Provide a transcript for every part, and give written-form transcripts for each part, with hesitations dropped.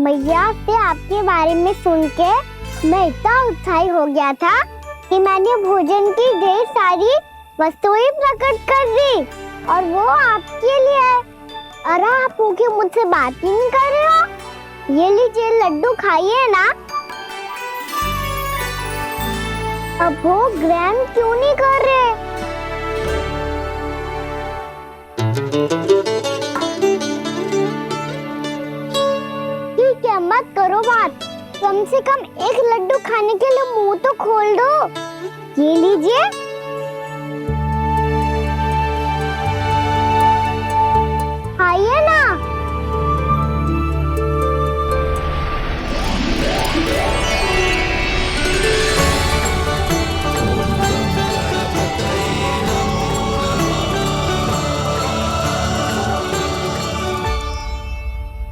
मैया से आपके बारे में सुन के मैं इतना उत्साही हो गया था कि मैंने भोजन की ढेर सारी वस्तुएं प्रकट कर दी और वो आपके लिए। अरे आप भूखे मुझसे बात ही नहीं कर रहे हो। ये लीजिए लड्डू खाइए ना। अब वो ग्रैंड क्यों नहीं कर रहे? ठीक है, मत करो बात। कम से कम एक लड्डू खाने के लिए मुंह तो खोल दो। ये लीजिए। खाइए ना।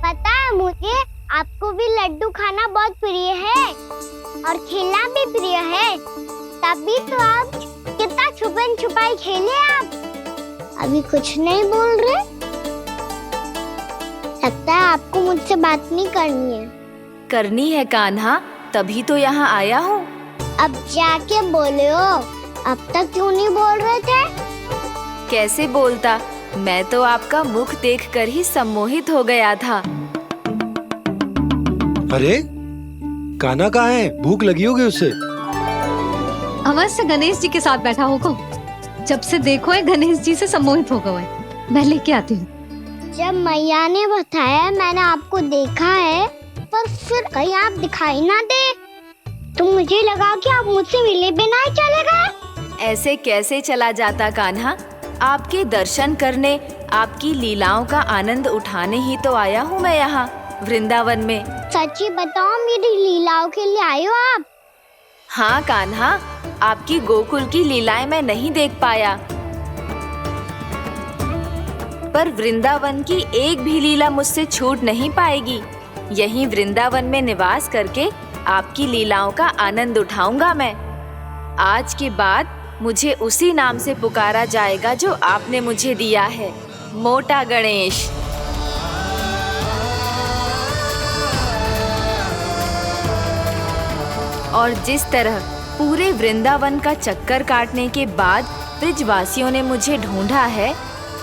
पता है मुझे आपको भी लड्डू खाना बहुत प्रिय है और खेलना भी प्रिय है। तभी तो आप कितना छुपन छुपाई खेले। आप अभी कुछ नहीं बोल रहे। लगता है आपको मुझसे बात नहीं करनी है। करनी है कान्हा, तभी तो यहाँ आया हूँ। अब जाके बोले हो। अब तक क्यों नहीं बोल रहे थे? कैसे बोलता, मैं तो आपका मुख देखकर ही सम्मोहित हो गया था। अरे कान्हा कहाँ है? भूख लगी होगी उससे। अवश्य गणेश जी के साथ बैठा होगा। जब से देखो है गणेश जी से सम्मोहित हो गए। मैं लेके आती हूँ। जब मैया ने बताया मैंने आपको देखा है, पर फिर कहीं आप दिखाई ना दे तो मुझे लगा कि आप मुझसे मिले बिना ही चले गए। ऐसे कैसे चला जाता कान्हा? आपके दर्शन करने, आपकी लीलाओं का आनंद उठाने ही तो आया हूँ मैं यहाँ वृंदावन में। सच्ची बताओ, मेरी लीलाओं के लिए आए हो आप? हाँ कान्हा, आपकी गोकुल की लीलाएं मैं नहीं देख पाया, पर वृंदावन की एक भी लीला मुझसे छूट नहीं पाएगी। यहीं वृंदावन में निवास करके आपकी लीलाओं का आनंद उठाऊंगा मैं। आज के बाद मुझे उसी नाम से पुकारा जाएगा जो आपने मुझे दिया है, मोटा गणेश। और जिस तरह पूरे वृंदावन का चक्कर काटने के बाद ब्रिजवासियों ने मुझे ढूंढा है,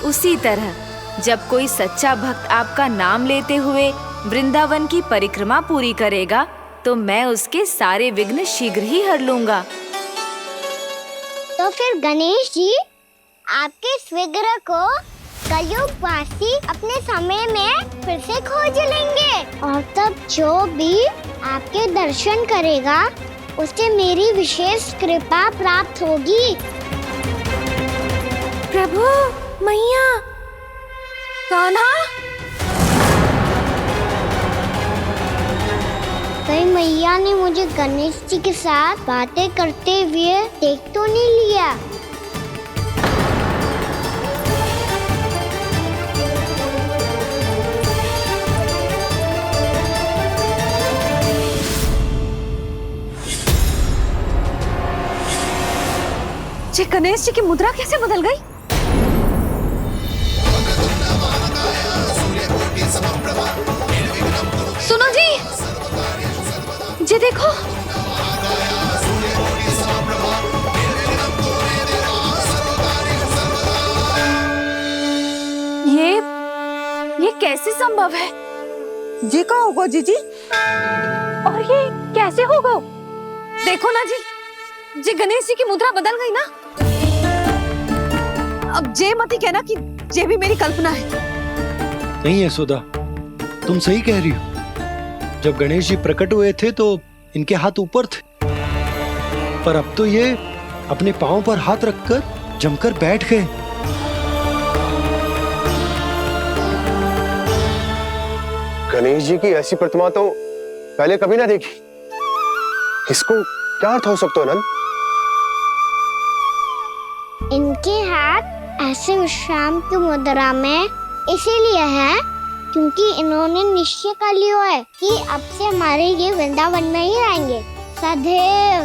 उसी तरह जब कोई सच्चा भक्त आपका नाम लेते हुए वृंदावन की परिक्रमा पूरी करेगा तो मैं उसके सारे विघ्न शीघ्र ही हर लूंगा। तो फिर गणेश जी, आपके इस विग्रह को कलयुगवासी अपने समय में फिर से खोज लेंगे और तब जो भी आपके दर्शन करेगा उसे मेरी विशेष कृपा प्राप्त होगी। प्रभु, मैया, कान्हा। कहीं मैया ने मुझे गणेश जी के साथ बातें करते हुए देख तो नहीं लिया? जी गणेश जी की मुद्रा कैसे बदल गई? सुनो जी, जी देखो। ये कैसे संभव है? जी का होगा जीजी? और ये कैसे होगा? देखो ना जी, जी गणेश जी की मुद्रा बदल गई ना। अब जे मत ही कहना कि ये भी मेरी कल्पना है। नहीं यशोदा, तुम सही कह रही हो। जब गणेश जी प्रकट हुए थे तो इनके हाथ ऊपर थे, पर अब तो ये अपने पांव पर हाथ रखकर जमकर बैठ गए। गणेश जी की ऐसी प्रतिमा तो पहले कभी ना देखी। इसको क्या अर्थ हो सकता है नंद? इनके हाथ ऐसे विश्राम की मुद्रा में इसीलिए है क्योंकि इन्होंने निश्चय कर लिया है कि अब से हमारे ये वृंदावन में ही रहेंगे सदैव।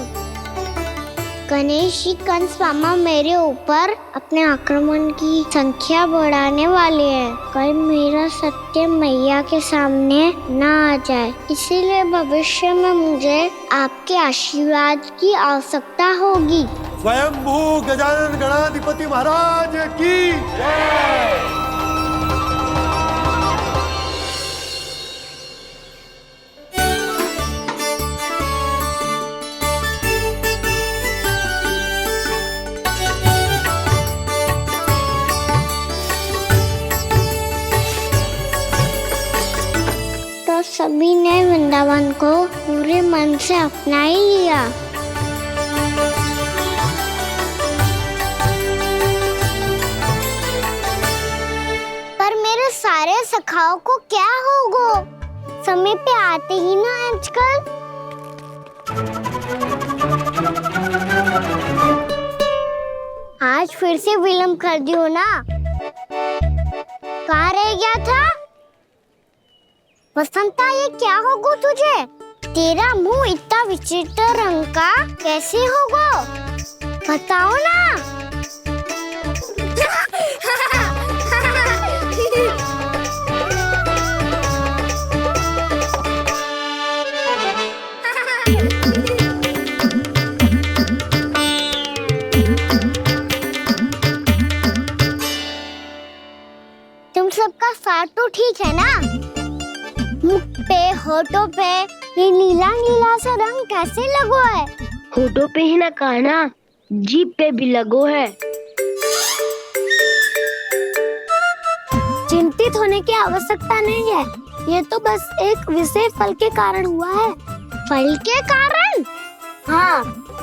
गणेश जी कंस मामा मेरे ऊपर अपने आक्रमण की संख्या बढ़ाने वाले हैं। कल मेरा सत्य मैया के सामने ना आ जाए, इसीलिए भविष्य में मुझे आपके आशीर्वाद की आवश्यकता होगी। स्वयंभू गजानन गणाधिपति महाराज की जय। तो सभी ने वृंदावन को पूरे मन से अपना ही लिया। पर मेरे सारे सखाओं को क्या होगा? समय पे आते ही ना आजकल। आज फिर से विलम्ब कर दियो ना। कहाँ रह गया था? वसंता, ये क्या होगा तुझे? तेरा मुंह इतना विचित्र रंग का कैसे होगा? बताओ ना। तुम सबका साथ तो ठीक है ना? मुख पे, होठों पे ये नीला नीला सा रंग कैसे लगो है? होठों पे ही ना कहना, जीभ पे भी लगो है। चिंतित होने की आवश्यकता नहीं है, ये तो बस एक विशेष फल के कारण हुआ है। फल के कारण? हाँ,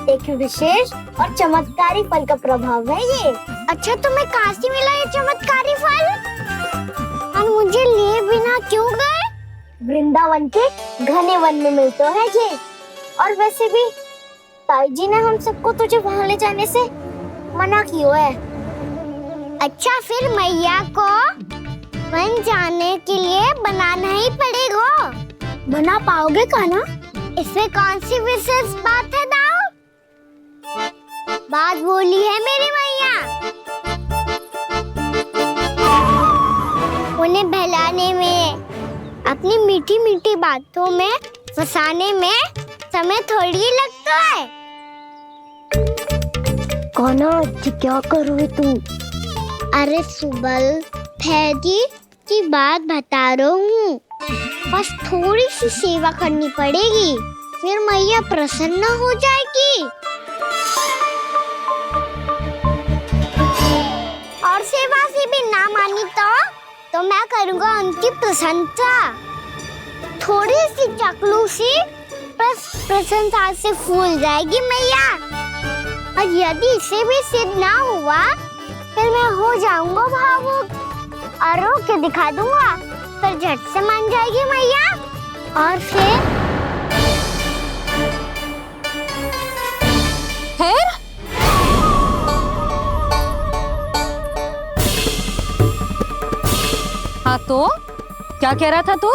एक विशेष और चमत्कारी फल का प्रभाव है ये। अच्छा, तुम्हें कहाँ से मिला ये चमत्कारी फल? और मुझे लिए बिना क्यों गए? वृंदावन के घने वन में मिलते हैं ये। और वैसे भी ताई जी ने हम सबको तुझे वहाँ ले जाने से मना किया है। अच्छा, फिर मैया को वन जाने के लिए बनाना ही पड़ेगा। बना पाओगे कान्हा? इसमें कौन सी विशेष बात है दाऊ? बात बोली है मेरी मैया। उन्हें बहलाने में, अपनी मीठी मीठी बातों में फंसाने में समय थोड़ी लगता है। कान्हा, क्या करोगे तुम? अरे सुबल, फैदी की बात बता रहा हूँ। बस थोड़ी सी सेवा करनी पड़ेगी, फिर मैया प्रसन्न हो जाएगी। और सेवा से भी ना मानी तो मैं करूँगा उनकी प्रशंसा। थोड़ी सी चाकलूसी बस प्रशंसा से फूल जाएगी मैया। और यदि इसे भी सिद्ध ना हुआ, फिर मैं हो जाऊंगा भावुक और रो के दिखा दूंगा, फिर झट से मान जाएगी मैया। और फिर हाँ तो क्या कह रहा था तू?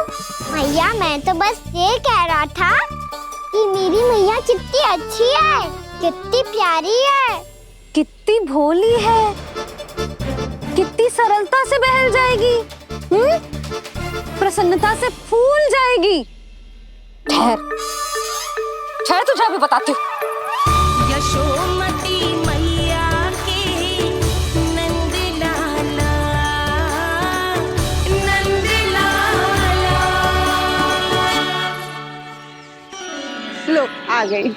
मैया, मैं तो बस ये कह रहा था कि मेरी मैया कितनी अच्छी है, कितनी प्यारी है, कितनी भोली है, कितनी सरलता से बहल जाएगी, प्रसन्नता से फूल जाएगी। ठहर ठहर, तुझे अभी बताती हूँ। यशोमती मैया के नंद लाला, नंद लाला। लो आ गई।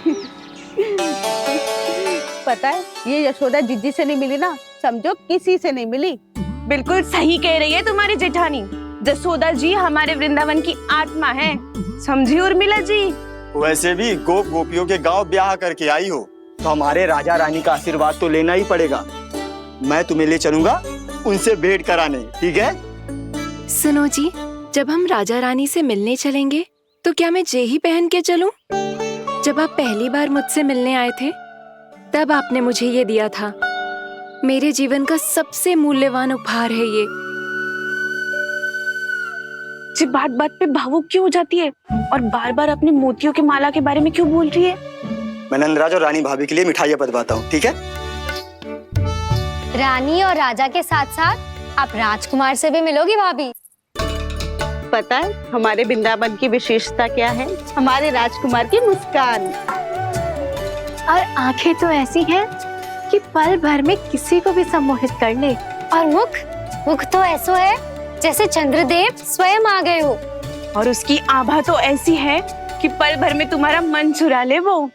पता है, ये यशोदा जीजी से नहीं मिली ना, समझो किसी से नहीं मिली। बिल्कुल सही कह रही है तुम्हारी जेठानी। जसोदा जी हमारे वृंदावन की आत्मा है, समझी उर्मिला जी। वैसे भी गोप गोपियों के गांव ब्याह करके आई हो, तो हमारे राजा रानी का आशीर्वाद तो लेना ही पड़ेगा। मैं तुम्हें ले चलूंगा उनसे भेंट कराने, ठीक है? सुनो जी, जब हम राजा रानी से मिलने चलेंगे तो क्या मैं जे ही पहन के चलूं? जब आप पहली बार मुझसे मिलने आए थे, तब आपने मुझे ये दिया था। मेरे जीवन का सबसे मूल्यवान उपहार है ये। जी बात बात पे भावुक क्यों हो जाती है और बार बार अपने मोतियों के माला के बारे में क्यों बोल रही है? मैं नंदराज और रानी भाभी के लिए मिठाइयाँ बंटवाता हूँ, ठीक है? रानी और राजा के साथ साथ आप राजकुमार से भी मिलोगी भाभी। पता है हमारे वृंदावन की विशेषता क्या है? हमारे राजकुमार की मुस्कान। और आंखें तो ऐसी हैं कि पल भर में किसी को भी सम्मोहित कर ले। और मुख तो ऐसा है जैसे चंद्रदेव स्वयं आ गए हो। और उसकी आभा तो ऐसी है कि पल भर में तुम्हारा मन चुरा ले वो।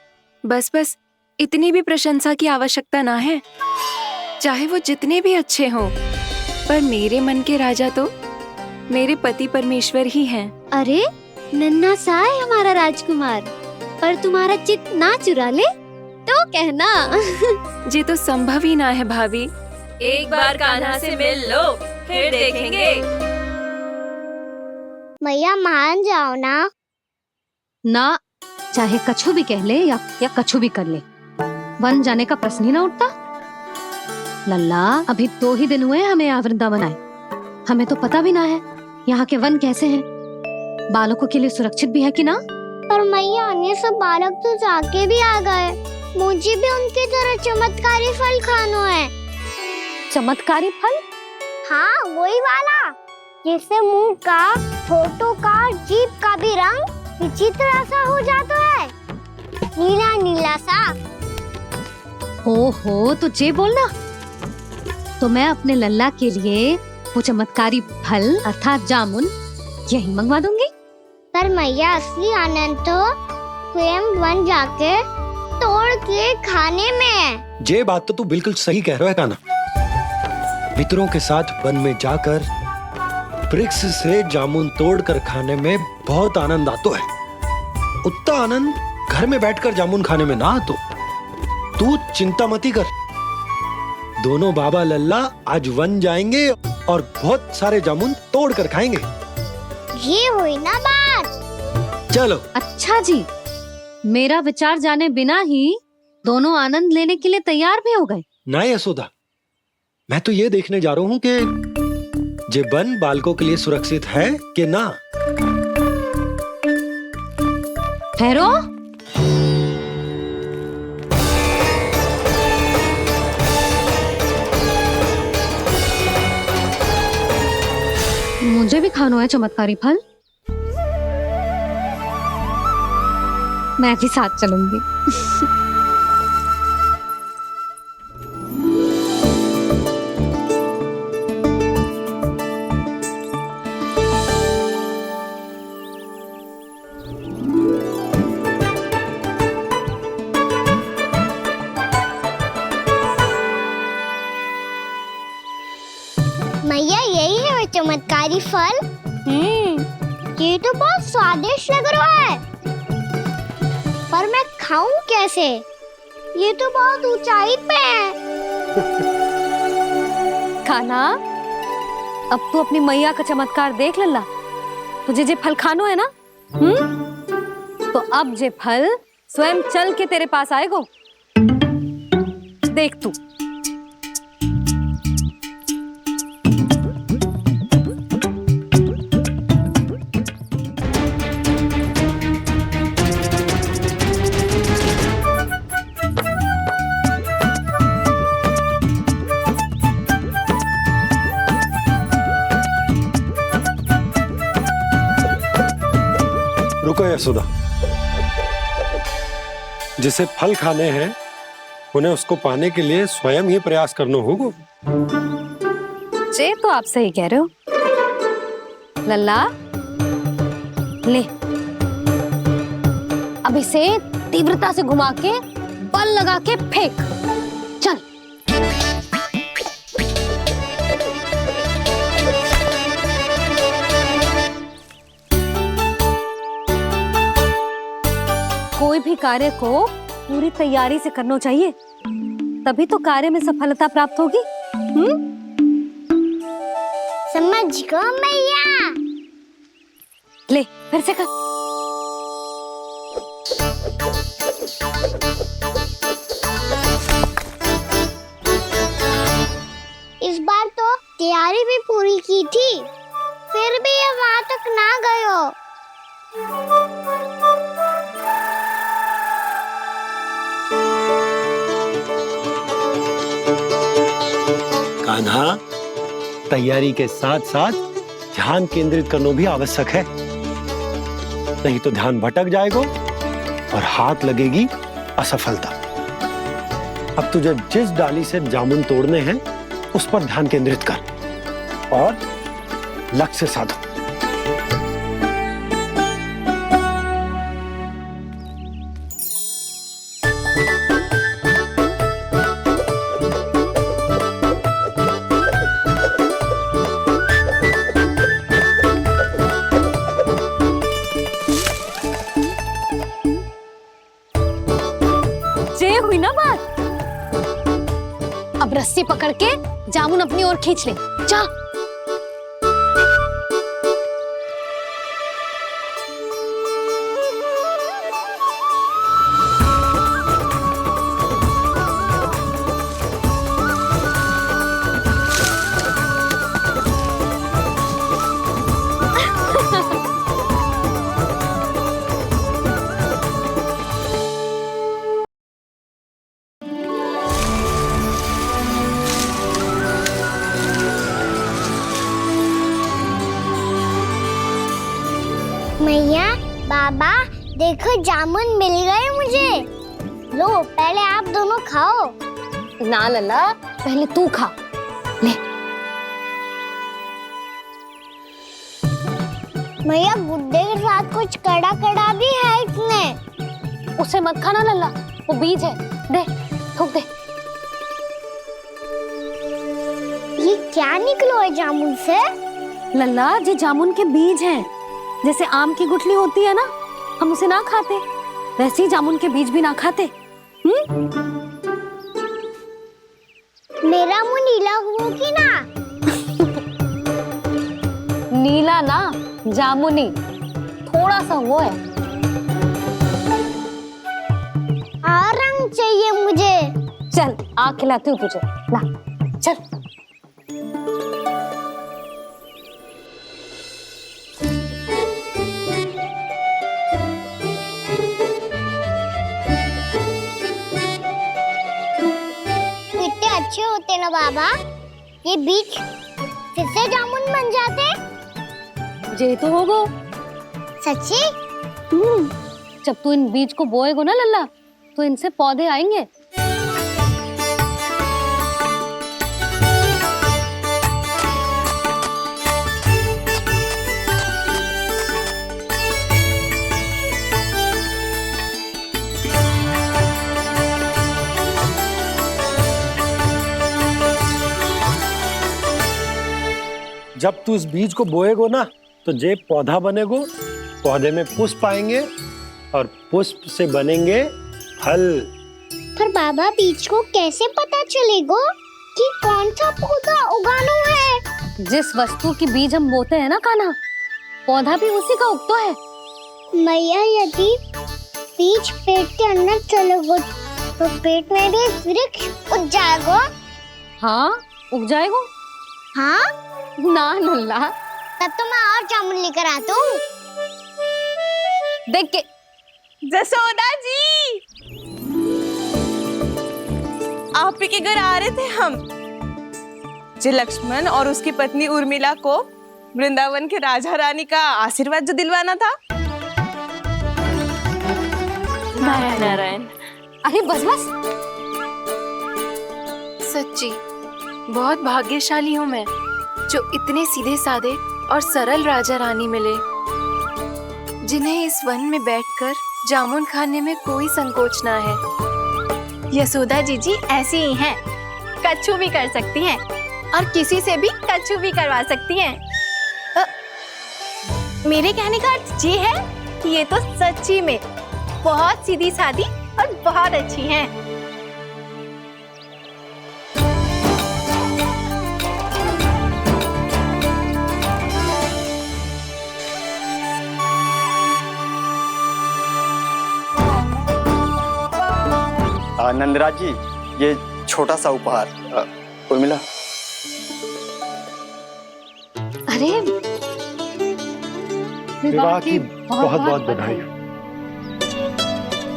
बस बस, इतनी भी प्रशंसा की आवश्यकता ना है। चाहे वो जितने भी अच्छे हों, पर मेरे मन के राजा तो मेरे पति परमेश्वर ही हैं। अरे नन्हा सा है हमारा राजकुमार, पर तुम्हारा चित्त ना चुरा ले तो कहना। ये तो संभव ही ना है भाभी। एक बार कान्हा से मिल लो, फिर देखेंगे। मैया मान जाओ ना। ना, चाहे कछु भी कह ले या कछु भी कर ले, वन जाने का प्रश्न ही ना उठता। लल्ला, अभी 2 ही दिन हुए हमें यहाँ वृंदावन आए। हमें तो पता भी ना है यहाँ के वन कैसे हैं, बालकों के लिए सुरक्षित भी है कि ना। पर मैया अन्य सब बालक तो जाके भी आ गए। मुझे भी उनकी तरह चमत्कारी फल खाना है। चमत्कारी फल? हाँ, वही वाला जिससे मुंह का, होठों का, जीभ का भी रंग विचित्र सा हो जाता है, नीला नीला सा। ओहो, तो जे बोलना। तो मैं अपने लल्ला के लिए वो चमत्कारी फल अर्थात जामुन यही मंगवा दूंगी। पर मैया असली आनंद तो स्वयं वन जाके तोड़ के खाने में है। ये बात तो तू बिल्कुल सही कह रहा है कान्हा। मित्रों के साथ वन में जाकर वृक्ष से जामुन तोड़कर खाने में बहुत आनंद आता है। उतना आनंद घर में बैठकर जामुन खाने में ना आतो। तू चिंता मती कर, दोनों बाबा लल्ला आज वन जाएंगे और बहुत सारे जामुन तोड़कर खाएंगे। ये हुई ना बात। चलो। अच्छा जी, मेरा विचार जाने बिना ही दोनों आनंद लेने के लिए तैयार भी हो गए। ना यशोदा, मैं तो ये देखने जा रहा हूँ कि ये वन बालकों के लिए सुरक्षित है कि ना। ठहरो। मुझे भी खाना है चमत्कारी फल। मैं भी साथ चलूंगी। मैया यही है वो चमत्कारी फल। ये तो बहुत स्वादिष्ट लग रहा है, पर मैं खाऊं कैसे? ये तो बहुत ऊंचाई पे है। खाना, अब तू अपनी मैया का चमत्कार देख लल्ला। तुझे जे फल खानो है ना, तो अब जे फल स्वयं चल के तेरे पास आएगो। देख तू। रुको यशोदा, जिसे फल खाने हैं उन्हें उसको पाने के लिए स्वयं ही प्रयास करना होगा। जे तो आप सही कह रहे हो लल्ला। ले, अब इसे तीव्रता से घुमा के बल लगा के फेंक। चल। कोई भी कार्य को पूरी तैयारी से करना चाहिए, तभी तो कार्य में सफलता प्राप्त होगी। समझ गो मैया। ले, फिर से कर। इस बार तो तैयारी भी पूरी की थी, फिर भी ये वहां तक ना गयो। कान्हा, तैयारी के साथ साथ ध्यान केंद्रित करना भी आवश्यक है, नहीं तो ध्यान भटक जाएगा और हाथ लगेगी असफलता। अब तुझे जिस डाली से जामुन तोड़ने हैं उस पर ध्यान केंद्रित कर और लक्ष्य साधो। ये हुई ना बात। अब रस्सी पकड़ के जामुन अपनी ओर खींच ले। जा। मैया, बाबा, देखो जामुन मिल गए मुझे। लो, पहले आप दोनों खाओ। ना लल्ला, पहले तू खा ले। मैया, गुड्डे के साथ कुछ कड़ा कड़ा भी है इसमें। उसे मत खाना लल्ला, वो बीज है। दे, थूक दे। ये क्या निकलो है जामुन से? लल्ला, ये जामुन के बीज हैं। जैसे आम की गुठली होती है ना, हम उसे ना खाते, वैसे ही जामुन के बीज भी ना खाते। मेरा मुंह नीला हुआ कि ना? नीला ना, जामुनी, थोड़ा सा वो है। और रंग चाहिए मुझे। चल, आ खिलाती हूँ तुझे। ला, चल। अच्छे होते ना बाबा, ये बीज फिर से जामुन बन जाते। जे तो होगो। सच्ची? जब तू इन बीज को बोएगो ना लल्ला, तो इनसे पौधे आएंगे। जब तू इस बीज को बोएगो ना, तो जे पौधा बनेगो, पौधे में पुष्प आएंगे और पुष्प से बनेंगे फल। पर बाबा, बीज को कैसे पता चलेगा कि कौन सा पौधा उगाना है? जिस वस्तु की बीज हम बोते हैं ना कान्हा, पौधा भी उसी का उगता है। मैया, यदि बीज पेट के अंदर चलेगा तो पेट में भी वृक्ष उग जाएगा। हाँ, उग जाएगा। हाँ ना लल्ला, तब तो मैं और जामुन लेकर आता हूँ। देख के। जसोदा जी, आप ही के घर आ रहे थे हम। जी, लक्ष्मण और उसकी पत्नी उर्मिला को वृंदावन के राजा रानी का आशीर्वाद जो दिलवाना था। नारायण नारायण। अरे बस बस। सच्ची बहुत भाग्यशाली हूँ मैं, जो इतने सीधे साधे और सरल राजा रानी मिले, जिन्हें इस वन में बैठकर जामुन खाने में कोई संकोच ना है। यशोदा जीजी ऐसी ही हैं, कच्छू भी कर सकती हैं और किसी से भी कच्छू भी करवा सकती हैं। मेरे कहने का अर्थ ये है कि ये तो सच्ची में बहुत सीधी सादी और बहुत अच्छी हैं। नंदराज जी, ये छोटा सा उपहार। उर्मिला। अरे, विवाह की बहुत बहुत बधाई।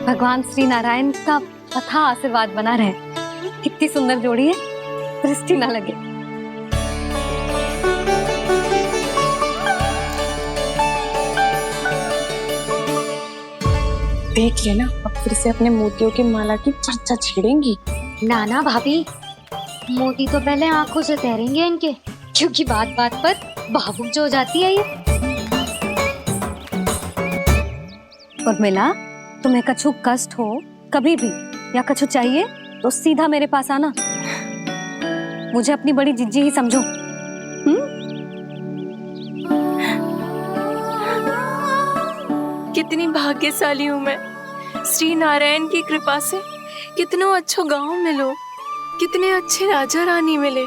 भगवान श्री नारायण का अथाह आशीर्वाद बना रहे। कितनी सुंदर जोड़ी है, दृष्टि ना लगे। देख लेना, अब फिर से अपने मोतियों की माला की चर्चा छेड़ेंगी। नाना भाभी, मोती तो पहले आंखों से तैरेंगे इनके, क्योंकि बात बात पर भावुक जो हो जाती है ये। उर्मिला, तुम्हें कछु कष्ट हो कभी भी या कछु चाहिए तो सीधा मेरे पास आना। मुझे अपनी बड़ी जिज्जी ही समझो। कितनी भाग्यशाली हूँ मैं, श्री नारायण की कृपा से कितनों अच्छो गांव मिलो, कितने अच्छे राजा रानी मिले,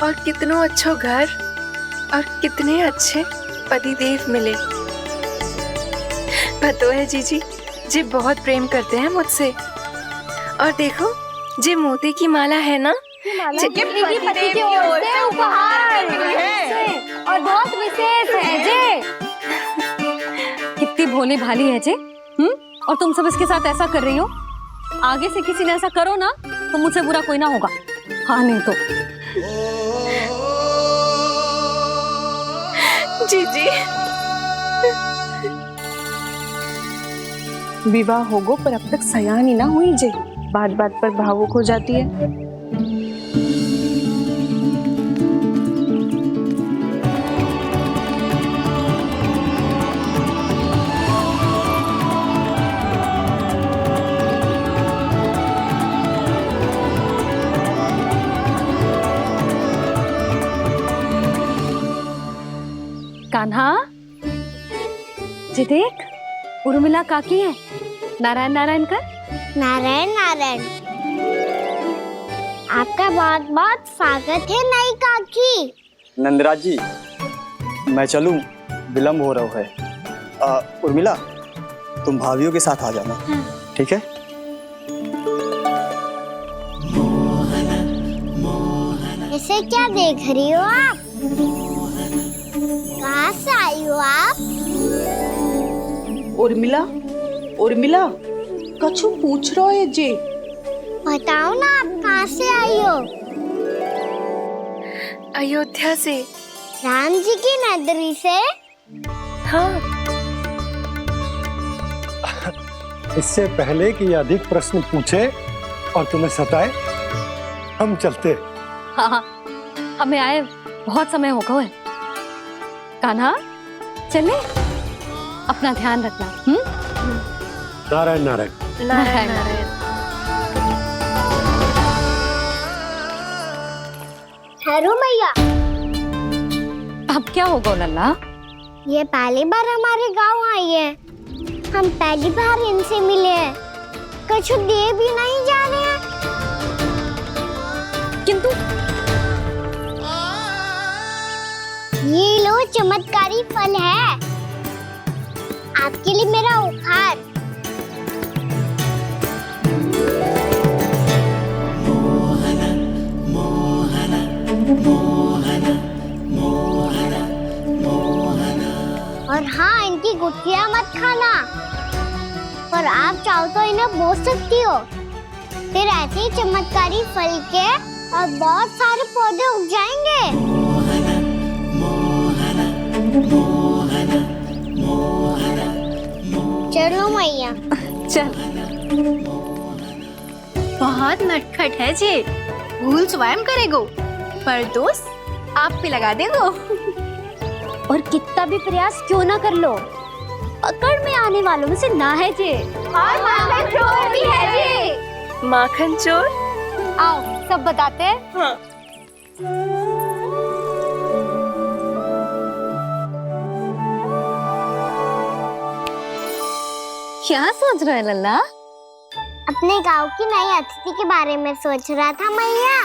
और कितनों अच्छो घर और कितने अच्छे पतिदेव मिले। पतो है जीजी, जी बहुत प्रेम करते हैं मुझसे। और देखो, जे मोती की माला है ना, पति की ओर से उपहार और बहुत विशेष है जे। कितनी भोली भाली है जे। और तुम सब इसके साथ ऐसा कर रही हो। आगे से किसी ने ऐसा करो ना तो मुझसे बुरा कोई ना होगा। हाँ नहीं तो जीजी विवाह होगो पर अब तक सयान ही ना हुई जे, बात बात पर भावुक हो जाती है। कान्हा, जी देख, उर्मिला काकी है। नारायण नारायण कर। नारायण नारायण। आपका बहुत बहुत स्वागत है नई काकी। नंदराज जी, मैं चलूं, विलम्ब हो रहा है। उर्मिला, तुम भाभियों के साथ आ जाना। ठीक है? इसे क्या देख रही हो आप? कहाँ से आई हो आप? उर्मिला, उर्मिला, कछु पूछ रहा है जे। बताओ ना, आप कहाँ से आई हो? अयोध्या से। राम जी की नगरी से? हाँ। इससे पहले कि ये अधिक प्रश्न पूछे और तुम्हें सताए, हम चलते। हाँ हाँ, हमें आए बहुत समय हो गया है। कान्हा, चले, अपना ध्यान रखना। नारायण नारायण। नारायण नारायण। ठहरो मैया। अब क्या होगा लल्ला? ये पहली बार हमारे गांव आई है, हम पहली बार इनसे मिले हैं, कुछ दे भी नहीं जा रहे हैं। किंतु ये लो, चमत्कारी फल है आपके लिए, मेरा उपहार। और हाँ, इनकी गुठलियां मत खाना, और आप चाहो तो इन्हें बोल सकती हो, फिर ऐसे ही चमत्कारी फल के और बहुत सारे पौधे उग जाएंगे। चलो मैया। चल। बहुत नटखट है जे, भूल स्वयं करेगो पर दोष आप पे लगा देगो। और कितना भी प्रयास क्यों ना कर लो, पकड़ में आने वालों में से ना है जे। और माखन चोर भी है जे। माखन चोर? आओ सब बताते हैं। हाँ। क्या सोच रहा है लल्ला? अपने गांव की नई अतिथि के बारे में सोच रहा था मैया।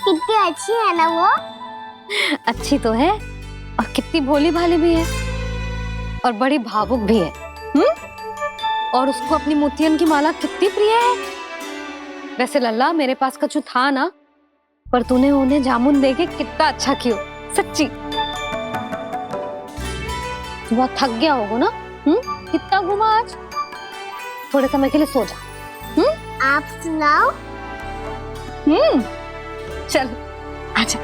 कितनी अच्छी है ना वो? अच्छी तो है, और कितनी भोली भाली भी है, और बड़ी भावुक भी है। और उसको अपनी मोतियन की माला कितनी प्रिय है। वैसे लल्ला, मेरे पास कछु था ना, पर तूने उन्हें जामुन देके कितना अच्छा किया, सच्ची। बहुत थक गया होगा ना? कितना घुमा आज, थोड़े समय के लिए सो जा। आप सुनाओ। चल आजा।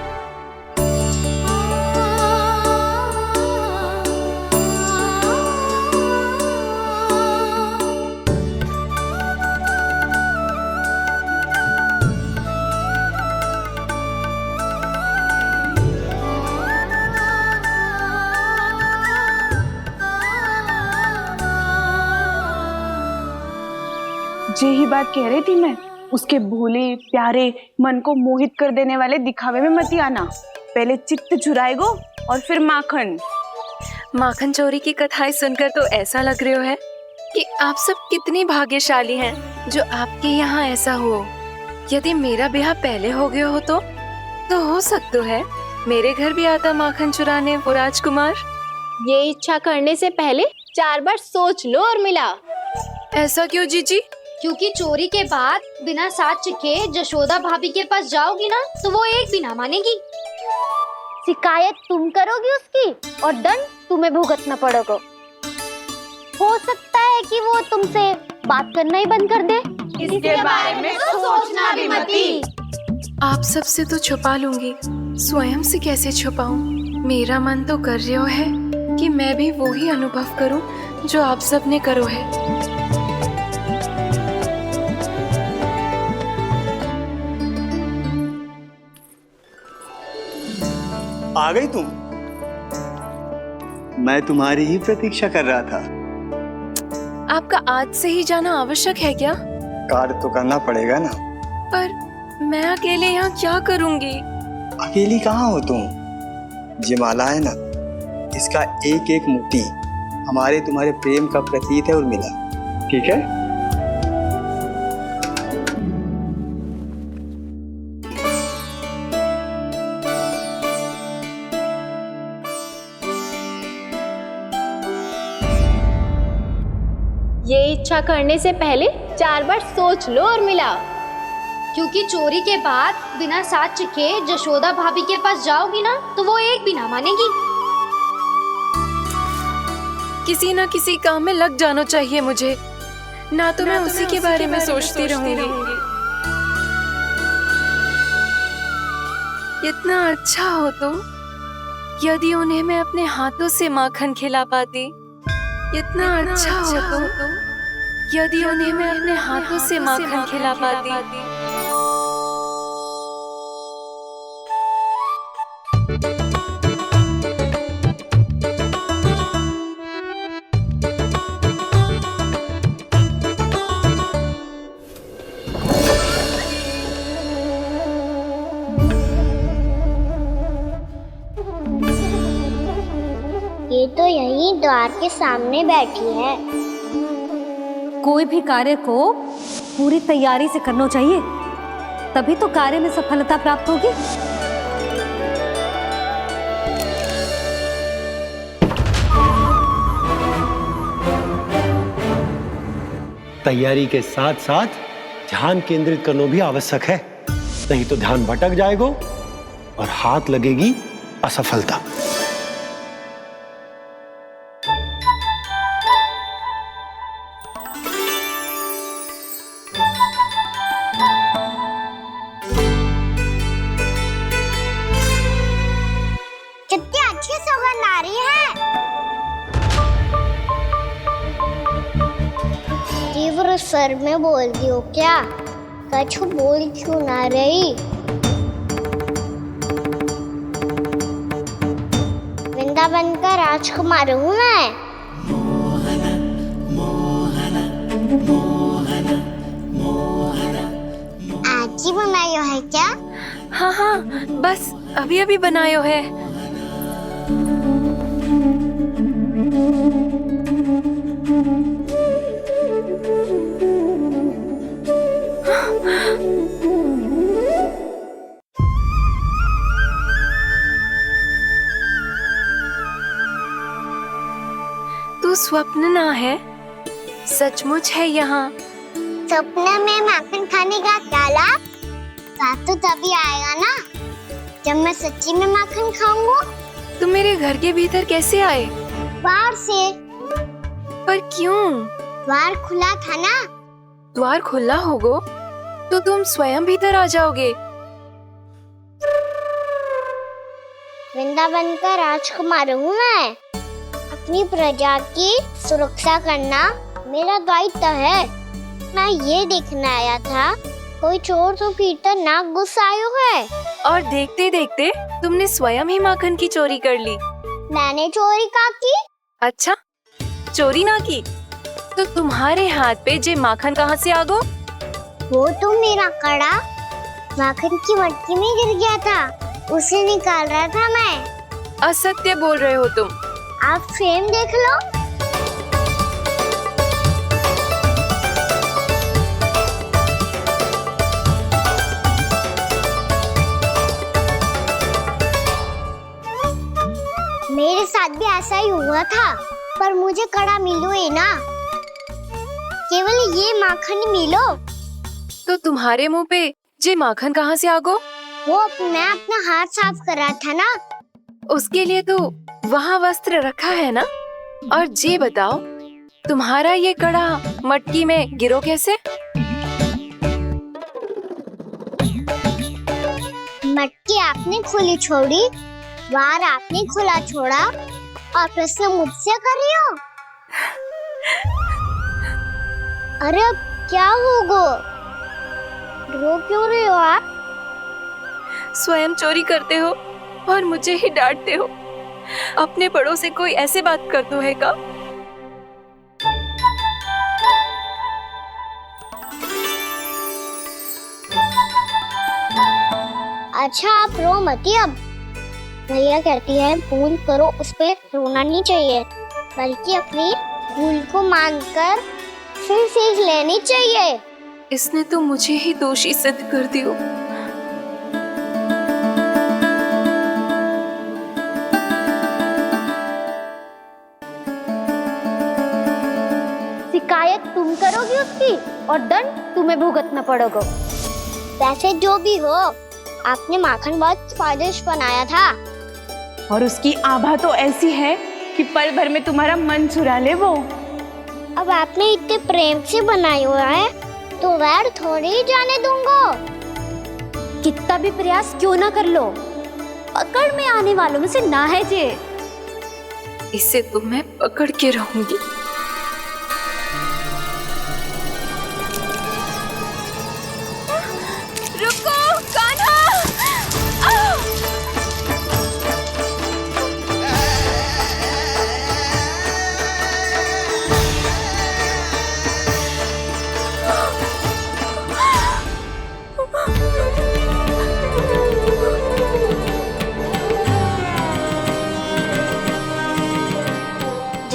यही बात कह रही थी मैं। उसके भोले प्यारे मन को मोहित कर देने वाले दिखावे में मत आना। पहले चित्त चुराएगो और फिर माखन। माखन चोरी की कथाएं सुनकर तो ऐसा लग रहा है कि आप सब कितनी भाग्यशाली हैं जो आपके यहाँ ऐसा हो। यदि मेरा ब्याह पहले हो गया हो तो हो सकता है मेरे घर भी आता माखन चुराने वो राजकुमार। ये इच्छा करने से पहले 4 बार सोच लो और मिला। ऐसा क्यों जीजी? क्योंकि चोरी के बाद बिना साथ के जशोदा भाभी के पास जाओगी ना तो वो एक भी ना मानेगी। शिकायत तुम करोगी उसकी और दंड तुम्हें भुगतना पड़ेगा। हो सकता है कि वो तुमसे बात करना ही बंद कर दे। इसके बारे में तो सोचना भी मती। आप सबसे तो छुपा लूंगी, स्वयं से कैसे छुपाऊं? मेरा मन तो कर रहा है कि मैं भी वो ही अनुभव करूं जो आप सब ने करो है। आ गई तुम? मैं तुम्हारी ही प्रतीक्षा कर रहा था। आपका आज से ही जाना आवश्यक है क्या? कार्य तो करना पड़ेगा ना। पर मैं अकेले यहाँ क्या करूँगी? अकेली कहाँ हो तुम? ये माला है ना, इसका एक एक मोती हमारे तुम्हारे प्रेम का प्रतीक है उर्मिला। ठीक है? ये इच्छा करने से पहले 4 बार सोच लो और मिला। क्योंकि चोरी के बाद बिना साथ के जशोदा भाभी के पास जाओगी ना तो वो एक भी ना मानेगी। किसी न किसी काम में लग जाना चाहिए मुझे, ना तो मैं उसी के बारे में सोचती रहूंगी। इतना अच्छा हो तो यदि उन्हें मैं अपने हाथों से माखन खिला पाती। इतना अच्छा हो तो यदि उन्हें मैं अपने हाथों से माखन खिला पाती। ये तो यहीं द्वार के सामने बैठी है। कोई भी कार्य को पूरी तैयारी से करना चाहिए, तभी तो कार्य में सफलता प्राप्त होगी। तैयारी के साथ साथ ध्यान केंद्रित करना भी आवश्यक है, नहीं तो ध्यान भटक जाएगा और हाथ लगेगी असफलता। कितनी अच्छी सुगंध आ रही है। तीव्र स्वर में बोल दी हो क्या? कछु बोल क्यों ना रही? वृंदावन का राजकुमार हूँ मैं। आज ही बनायो है क्या? हाँ हाँ, बस अभी अभी बनायो है। तू स्वप्न ना है, सचमुच है यहाँ। सपने में माखन खाने का क्या लाभ? रात तो तभी आएगा ना जब मैं सच्ची में माखन खाऊंगा। तुम मेरे घर के भीतर कैसे आए? बाहर से। पर क्यों? द्वार खुला था ना। द्वार खुला होगा तो तुम स्वयं भीतर आ जाओगे। वृंदावन का राजकुमार हूँ मैं। अपनी प्रजा की सुरक्षा करना मेरा दायित्व है। मैं ये देखने आया था कोई चोर तो भीतर ना घुस आयो है। और देखते देखते तुमने स्वयं ही माखन की चोरी कर ली। मैंने चोरी का की? अच्छा, चोरी ना की तो तुम्हारे हाथ पे जे माखन कहाँ से आ गो? वो तो मेरा कड़ा माखन की मटकी में गिर गया था, उसे निकाल रहा था मैं। असत्य बोल रहे हो तुम। आप फ्रेम देख लो। मेरे साथ भी ऐसा ही हुआ था, पर मुझे कड़ा मिलो ही ना, केवल ये माखन मिलो। तो तुम्हारे मुंह पे ये माखन कहाँ से आ गो? वो मैं अपना हाथ साफ कर रहा था ना। उसके लिए तो वहाँ वस्त्र रखा है ना। और ये बताओ, तुम्हारा ये कड़ा मटकी में गिरो कैसे? मटकी आपने खुली छोड़ी, वार आपने खुला छोड़ा, और प्रश्न मुझसे कर रही हो? अरे अब क्या होगा? रो क्यों रहे हो आप? स्वयं चोरी करते हो और मुझे ही डांटते हो। अपने बड़ों से कोई ऐसे बात कर दो है का? अच्छा आप रो मती। अब भैया कहती है भूल करो, उस पे रोना नहीं चाहिए, बल्कि अपनी भूल को मानकर फिर सीख लेनी चाहिए। इसने तो मुझे ही दोषी सिद्ध कर दियो। शिकायत तुम करोगी उसकी और दंड तुम्हें भुगतना पड़ेगा। वैसे जो भी हो, आपने माखन बहुत स्वादिष्ट बनाया था। और उसकी आभा तो ऐसी है कि पल भर में तुम्हारा मन चुरा ले वो। अब आपने इतने प्रेम से बनाई हुआ है तो वैर थोड़ी ही जाने दूंगा। कितना भी प्रयास क्यों ना कर लो, पकड़ में आने वालों में से ना है जे। इसे तो मैं पकड़ के रहूंगी। रुको कान्हा!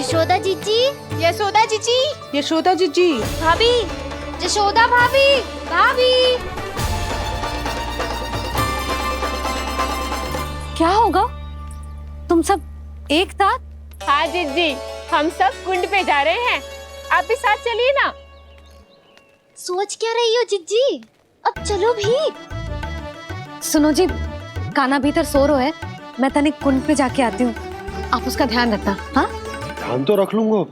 यशोदा जीजी, यशोदा जीजी, यशोदा जीजी, भाभी, यशोदा भाभी, भाभी। क्या होगा? तुम सब एक साथ? हाँ जीजी, हम सब कुंड पे जा रहे हैं, आप भी साथ चलिए ना। सोच क्या रही हो जिज्जी? अब चलो भी। सुनो जी, कान्हा भीतर सो रहा है, मैं तनिक कुंड पे जाके आती हूँ, आप उसका ध्यान रखना। हाँ, ध्यान तो रख लूंगा,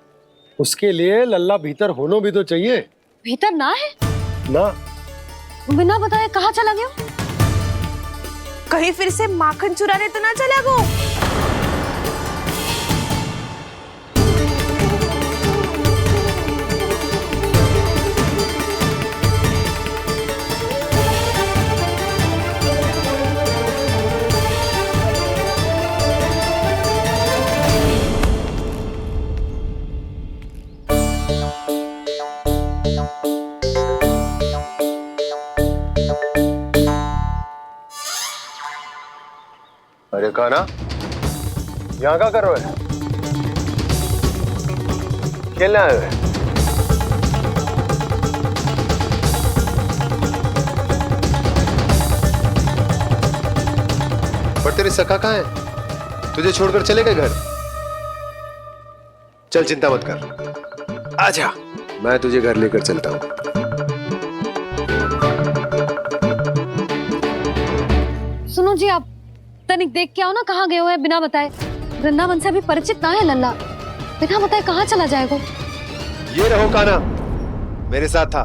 उसके लिए लल्ला भीतर होना भी तो चाहिए। भीतर ना है ना? बिना बताए कहाँ चला गया? कहीं फिर से माखन चुराने तो ना चला गो। अरे कान्हा, यहाँ क्या कर रहे हो? खेलने आए हुए? पर तेरी सखा कहाँ है? तुझे छोड़कर चले गए घर? चल चिंता मत कर, आजा, मैं तुझे घर लेकर चलता हूँ। सुनो जी, आप तनिक देख के आओ ना, कहाँ गए हुए हैं बिना बताए। वृंदावन से अभी परिचित ना है लल्ला, बिना बताए कहाँ चला जाएगा? ये रहो कान्हा, मेरे साथ था।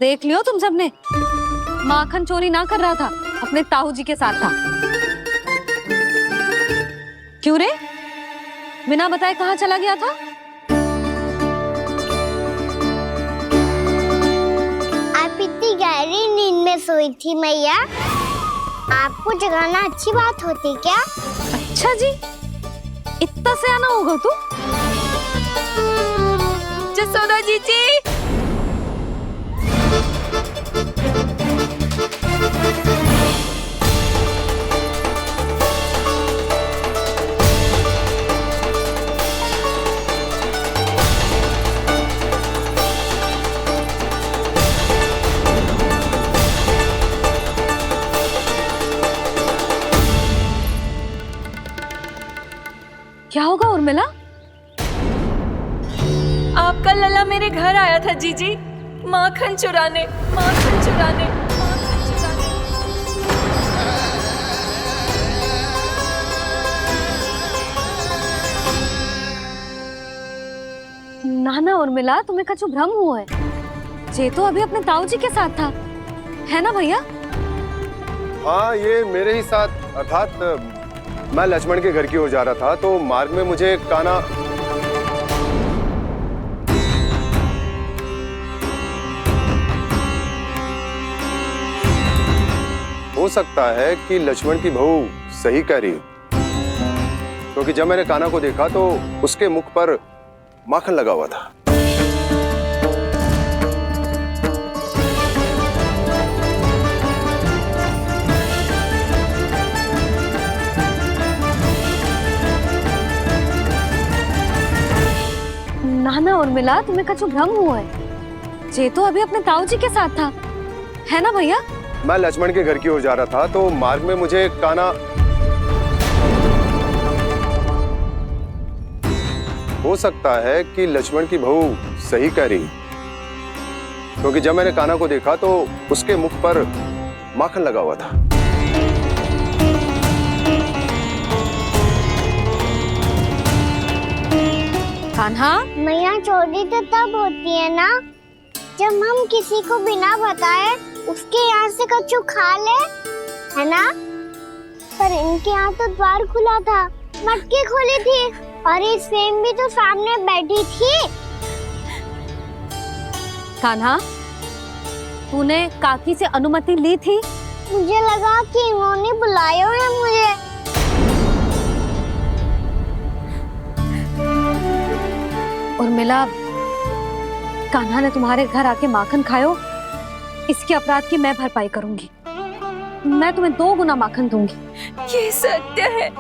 देख लियो तुम सबने, माखन चोरी ना कर रहा था, अपने ताऊ जी के साथ था। क्यों रे, बिना बताए कहाँ चला गया था? आप इतनी गहरी गहरी नींद में सोई थी मैया। आपको जगाना अच्छी बात होती क्या? अच्छा जी, इतना सयाना होगा तू? जसोदा जीजी, क्या होगा उर्मिला? आपका लला मेरे घर आया था जीजी, माखन चुराने, माखन चुराने, माखन चुराने। ना ना उर्मिला, तुम्हें कछु भ्रम हुआ है। जे तो अभी अपने ताऊ जी के साथ था, है ना भैया? हाँ, ये मेरे ही साथ, अर्थात मैं लक्ष्मण के घर की ओर जा रहा था तो मार्ग में मुझे कान्हा हो सकता है कि लक्ष्मण की बहू सही कह रही हो, क्योंकि जब मैंने कान्हा को देखा तो उसके मुख पर माखन लगा हुआ था। ना ना उर्मिला, तुम्हें कछु भ्रम हुआ है। जे तो अभी अपने ताऊ जी के साथ था, है ना भैया? मैं लक्ष्मण के घर की ओर जा रहा था तो मार्ग में मुझे कान्हा हो सकता है कि लक्ष्मण की बहू सही कह रही, क्योंकि जब मैंने कान्हा को देखा तो उसके मुख पर माखन लगा हुआ था। कान्हा, मैया चोरी तो तब होती है ना जब हम किसी को बिना बताए उसके यहाँ से कछु खा ले, है ना? पर इनके यहाँ तो द्वार खुला था, मटकी खोली थी और ये सेम भी तो सामने बैठी थी। कान्हा, तूने काकी से अनुमति ली थी? मुझे लगा कि इन्होंने बुलाया है मुझे। उर्मिला, कान्हा ने तुम्हारे घर आके माखन खायो, इसके अपराध की मैं भरपाई करूंगी। मैं तुम्हें 2 गुना माखन दूंगी। ये सत्य है,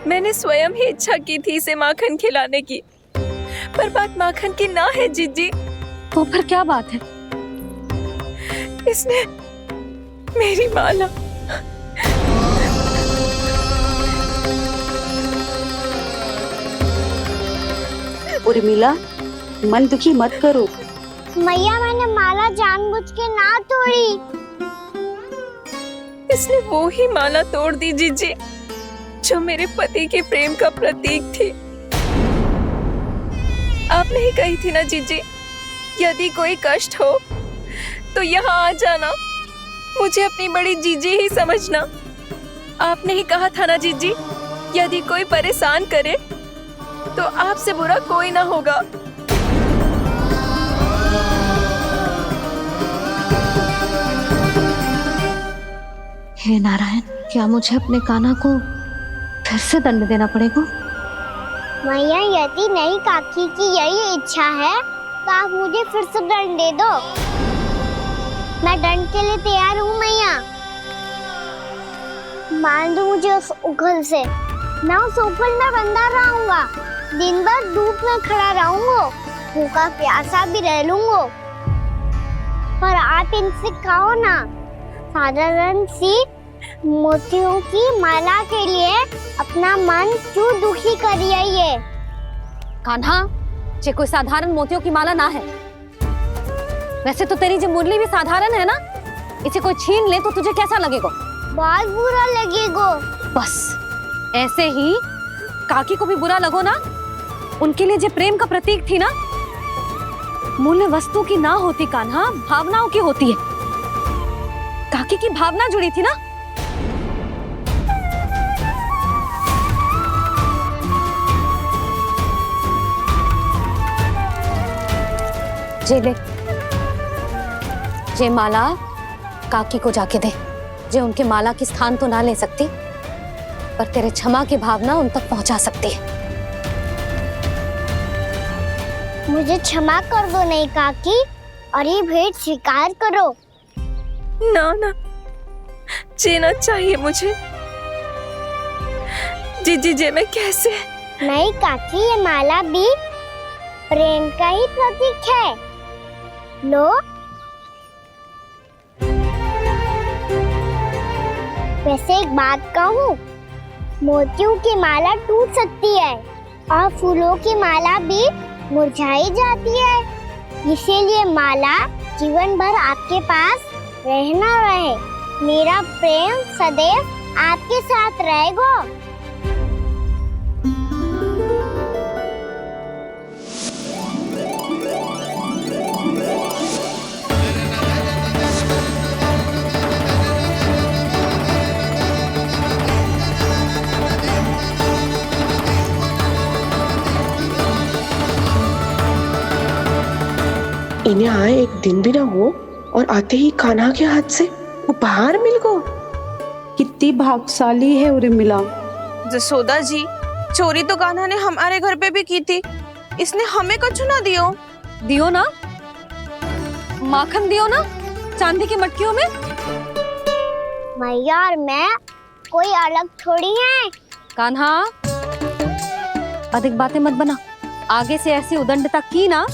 मैंने स्वयं ही इच्छा की थी इसे माखन खिलाने की, पर बात माखन की ना है जीजी। तो फिर क्या बात है? इसने मेरी माला उर्मिला, मन दुखी मत करो। मैया, मैंने माला जानबूझ के ना तोड़ी। इसने वो ही माला तोड़ दी जीजी जो मेरे पति के प्रेम का प्रतीक थी। आपने ही कही थी ना जीजी, यदि कोई कष्ट हो तो यहाँ आ जाना, मुझे अपनी बड़ी जीजी ही समझना। आपने ही कहा था ना जीजी, यदि कोई परेशान करे तो आपसे बुरा कोई ना होगा। हे नारायण, क्या मुझे अपने कान्हा को फिर से दंड देना पड़ेगा? मैया, यदि नहीं काकी की यही इच्छा है तो आप मुझे फिर से दंड दे दो। मैं दंड के लिए तैयार हूँ मैया। मान दो मुझे उस उखल से, मैं उस उखल में बंधा रहूंगा, दिन भर धूप में खड़ा रहूंगा, भूखा प्यासा भी रह लूंगा। पर आप इनसे कहो ना, साधारण सी मोतियों की माला के लिए अपना मन क्यों दुखी करिए? ये कान्हा, ये कोई साधारण मोतियों की माला ना है। वैसे तो तेरी जो मुरली भी साधारण है ना, इसे कोई छीन ले तो तुझे कैसा लगेगा? बहुत बुरा लगेगा। बस ऐसे ही काकी को भी बुरा लगो ना। उनके लिए जो प्रेम का प्रतीक थी ना, मूल्य वस्तु की ना होती कान्हा, भावनाओं की होती है। काकी की भावना जुड़ी थी ना। जे ले, जे माला काकी को जाके दे, जो उनके माला की स्थान तो ना ले सकती, पर तेरे क्षमा की भावना उन तक पहुंचा सकती है। मुझे क्षमा कर दो नहीं काकी, और ये भेंट स्वीकार करो। ना ना, जीना चाहिए मुझे। जीजी जे मैं कैसे? नहीं काकी, ये माला भी प्रेम का ही प्रतीक है। लो। वैसे एक बात कहूँ, मोतियों की माला टूट सकती है और फूलों की माला भी मुरझाई जाती है। इसीलिए माला जीवन भर आपके पास रहना रहे। मेरा प्रेम सदैव आपके साथ रहेगा। इन्हें आए एक दिन भी ना हो और आते ही कान्हा के हाथ से उपहार मिल गो। कितनी भाग्यशाली है उर्मिला। जसोदा जी, चोरी तो कान्हा ने हमारे घर पे भी की थी, इसने हमें कुछ ना दियो। दियो ना, माखन दियो ना चांदी की मटकियों में। मैया और मैं कोई अलग थोड़ी हैं। कान्हा, अधिक बातें मत बना। आगे से ऐसी उदंडता की ना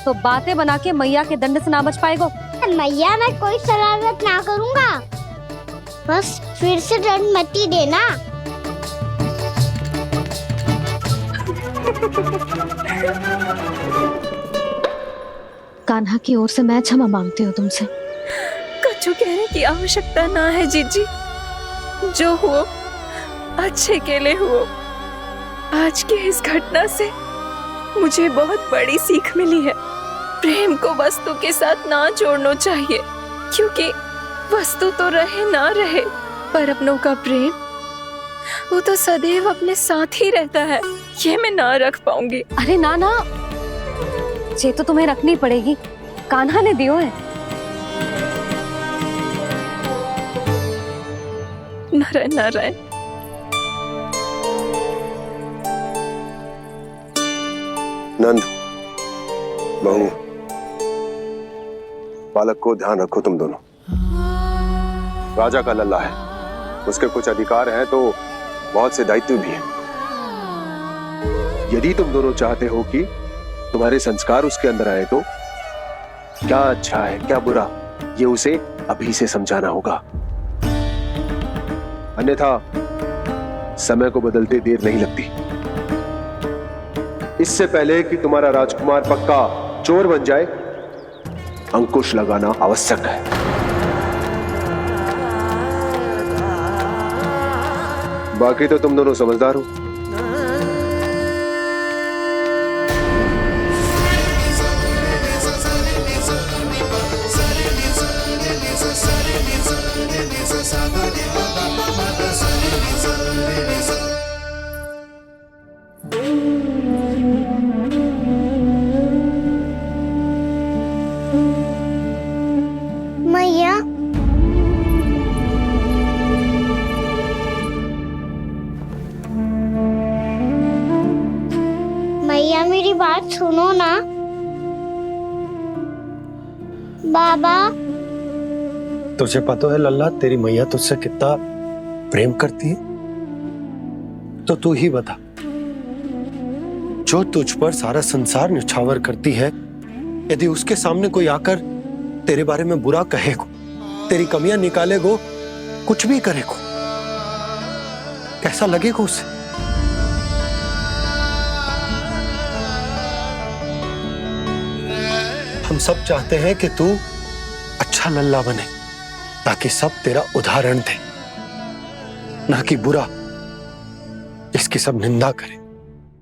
तो बातें बना के मैया के दंड से ना बच पाएगो। मैया, मैं कोई शरारत ना करूंगा, बस फिर से दंड मत ही देना। कान्हा की ओर से मैं क्षमा मांगती हूँ तुमसे। कछु कहने की आवश्यकता ना है जीजी, जो हुआ अच्छे के लिए हुआ। आज की इस घटना से मुझे बहुत बड़ी सीख मिली है। प्रेम को वस्तु के साथ ना जोड़ना चाहिए, क्योंकि वस्तु तो रहे ना रहे, पर अपनों का प्रेम वो तो सदैव अपने साथ ही रहता है। ये मैं ना रख पाऊंगी। अरे ना ना, ये तो तुम्हें रखनी पड़ेगी। कान्हा ने दियो है। नारायण नारायण। नंद, बहू, बालक को ध्यान रखो तुम दोनों। राजा का लल्ला है, उसके कुछ अधिकार हैं तो बहुत से दायित्व भी हैं। यदि तुम दोनों चाहते हो कि तुम्हारे संस्कार उसके अंदर आए तो क्या अच्छा है क्या बुरा, ये उसे अभी से समझाना होगा। अन्यथा समय को बदलते देर नहीं लगती। इससे पहले कि तुम्हारा राजकुमार पक्का चोर बन जाए, अंकुश लगाना आवश्यक है। बाकी तो तुम दोनों समझदार हो। मैया, मैया मेरी बात सुनो ना। बाबा, तुझे पता है लल्ला, तेरी मैया तुझसे कितना प्रेम करती है? तो तू ही बता, जो तुझ पर सारा संसार निछावर करती है, यदि उसके सामने कोई आकर तेरे बारे में बुरा कहेगो, तेरी कमियां निकालेगो, कुछ भी करेगो, कैसा लगेगा उसे? हम सब चाहते हैं कि तू अच्छा लल्ला बने, ताकि सब तेरा उदाहरण दे, ना कि बुरा जिसकी सब निंदा करे।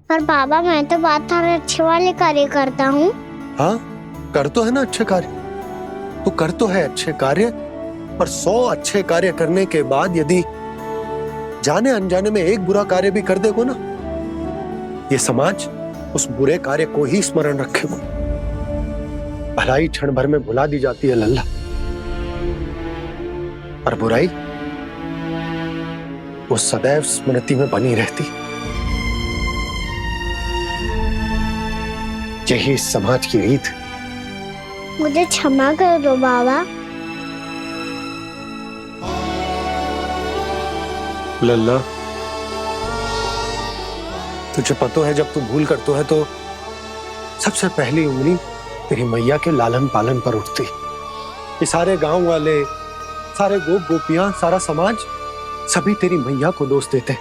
पर बाबा, मैं तो बात हर अच्छे वाले कार्य करता हूँ। हाँ, कर तो है ना अच्छे कार्य, तू कर तो है अच्छे कार्य, पर 100 अच्छे कार्य करने के बाद यदि जाने अनजाने में एक बुरा कार्य भी कर देगो ना, ये समाज उस बुरे कार्य को ही स्मरण रखेगो। भलाई क्षण भर में भुला दी जाती है लल्ला। और बुराई वो सदैव स्मृति में बनी रहती। यही इस समाज की रीत। मुझे क्षमा कर दो बाबा। लल्ला, तुझे पता है जब तू भूल करतो है तो सबसे पहली उंगली तेरी मैया के लालन पालन पर उठती। ये सारे गांव वाले, सारे गोप गोपियां, सारा समाज सभी तेरी मैया को दोष देते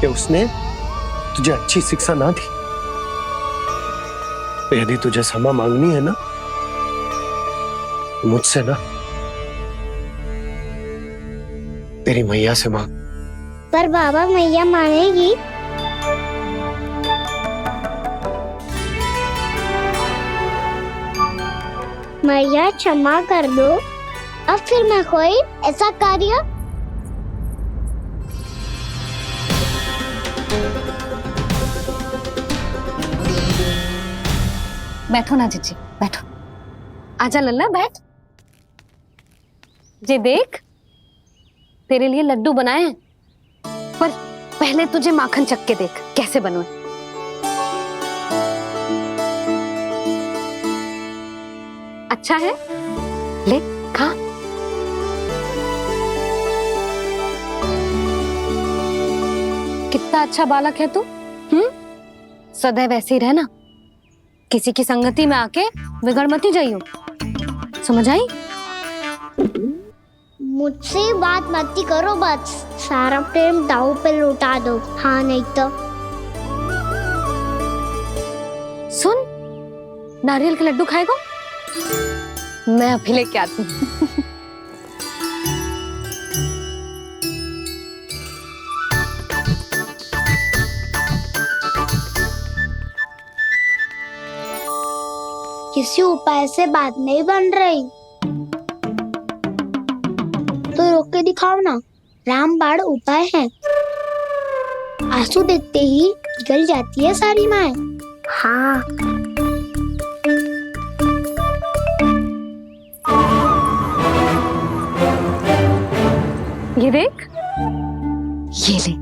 कि उसने तुझे अच्छी शिक्षा ना दी। तो यदि तुझे क्षमा मांगनी है ना, मुझसे ना, तेरी मैया से मांग। पर बाबा मैया मानेगी? मैया क्षमा कर दो। अब फिर मैं कोई ऐसा कार्य बैठो ना जीजी, बैठो। आजा लल्ला, बैठ। जे देख, तेरे लिए लड्डू बनाए हैं, पर पहले तुझे माखन चख के देख कैसे बने। अच्छा है, ले खा। कितना अच्छा बालक है तू। सदैव ऐसे ही रहना, किसी की संगति में आके बिगड़ मत ही जाइयो, समझ आई? मुझसे बात मत ही करो, बस सारा प्रेम दाव पे लुटा दो। हाँ नहीं तो सुन, नारियल के लड्डू खाएगा? मैं अभी लेके आती हूँ। किसी उपाय से बात नहीं बन रही तो रोक के दिखाओ ना। रामबाण उपाय है। आंसू देखते ही निकल जाती है सारी माए। हाँ, ये देख, ये ले।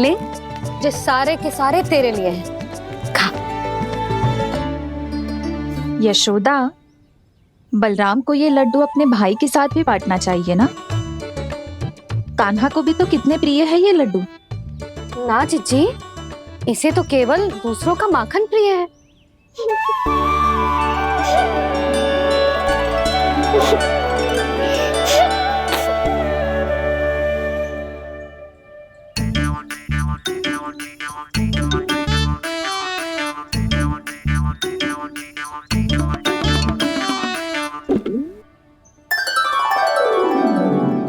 ले, जो सारे के सारे तेरे लिए हैं, खा। यशोदा, बलराम को ये लड्डू अपने भाई के साथ भी बांटना चाहिए ना। कान्हा को भी तो कितने प्रिय है ये लड्डू। ना जीजी, इसे तो केवल दूसरों का माखन प्रिय है।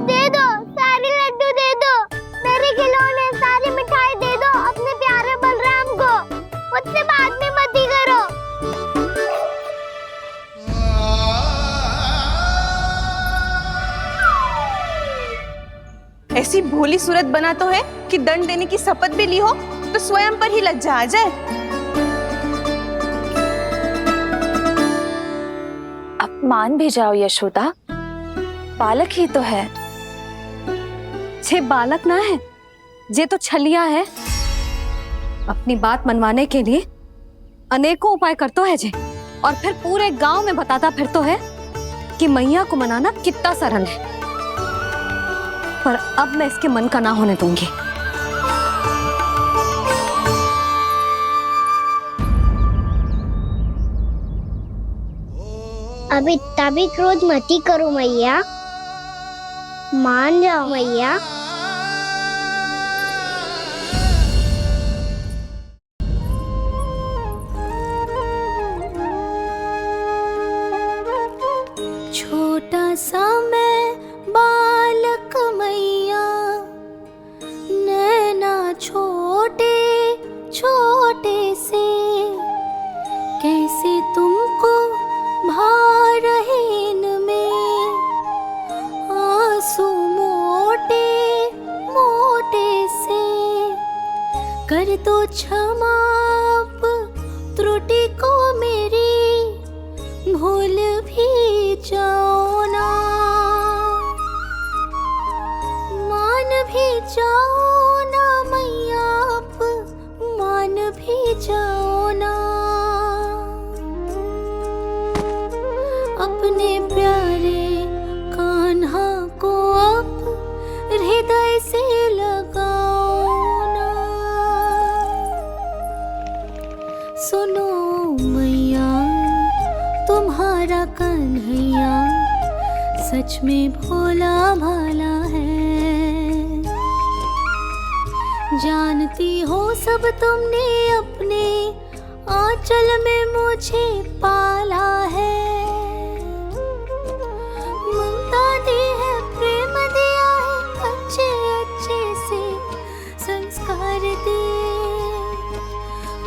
दे दो, सारे लड्डू दे दो, मेरे खिलौने, सारी मिठाई दे दो अपने प्यारे बलराम को। मुझसे बात में मत ही करो। ऐसी भोली सूरत बना तो है कि दंड देने की शपथ भी ली हो तो स्वयं पर ही लज्जा आ जाए। अपमान भी जाओ यशोदा, बालक ही तो है। छे बालक ना है, जे तो छलिया है। अपनी बात मनवाने के लिए अनेकों उपाय करतो है जे, और फिर पूरे गांव में बताता फिरतो है कि मैया को मनाना कितना सरल है। पर अब मैं इसके मन का ना होने दूंगी। अब इतना भी क्रोध मत ही करो मैया, मान जाओ मैया। छोटा सा मैं बालक मैया, नैना छोटे छोटे से, कैसे तुमको भा रहे इनमें आंसू मोटे मोटे से। कर दो क्षमा त्रुटि को मेरी, भूल भी जाओ ना, मान भी जाओ ना मैया, आप मान भी जाओ ना। अपने प्यारे कान्हा को अब हृदय से लगाओ ना। सुनो मैया, तुम्हारा कन्हैया सच में भोला भाला है। जानती हो सब तुमने अपने आंचल में मुझे पाला है। ममता दी है, प्रेम दिया है, अच्छे अच्छे से संस्कार दिए।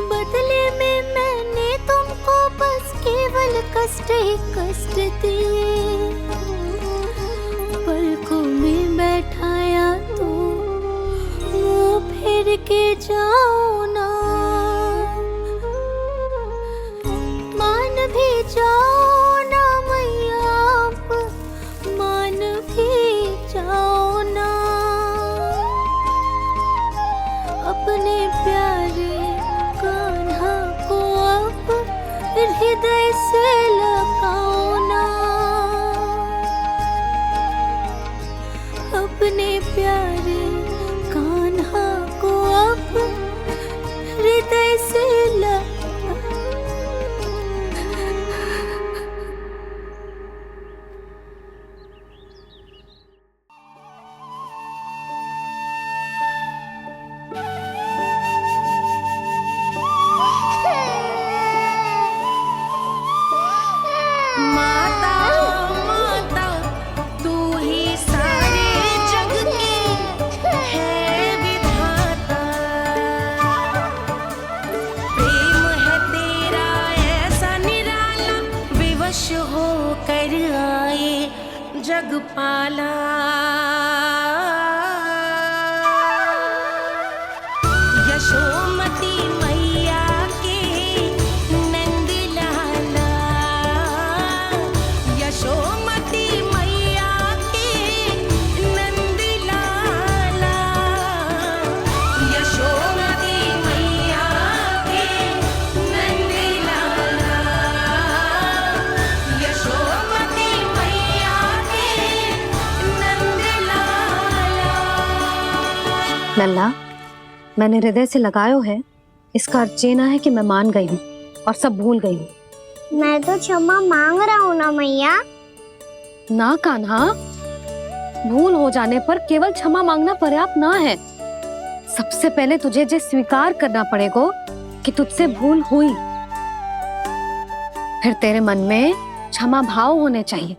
बदले में मैंने तुमको बस केवल कष्ट ही कष्ट दिए। पलकों में बैठाया तो मुंह फेर के जाओ ना, मान भी जाओ ना मैया, आप मान भी जाओ ना। अपने प्यारे कान्हा को अब हृदय से लगाओ ना। अपने प्यारे कान्हा को अब हृदय से माता माता तू ही सारे जग की है विधाता। प्रेम है तेरा ऐसा निराला, विवश हो कर आए जग पाला। यशोमती मैया के नंद लाला, यशोमती मैया के नंद लाला, यशोमती मैया के नंद लाला, यशोमती मैया के नंद लाला। लल्ला, मैंने हृदय से लगायो है, इसका अर्थ ये ना है कि मैं मान गई हूँ और सब भूल गई हूँ। मैं तो क्षमा मांग रहा हूँ ना मैया। ना कान्हा, भूल हो जाने पर केवल क्षमा मांगना पर्याप्त ना है। सबसे पहले तुझे ये स्वीकार करना पड़ेगा कि तुझसे भूल हुई। फिर तेरे मन में क्षमा भाव होने चाहिए।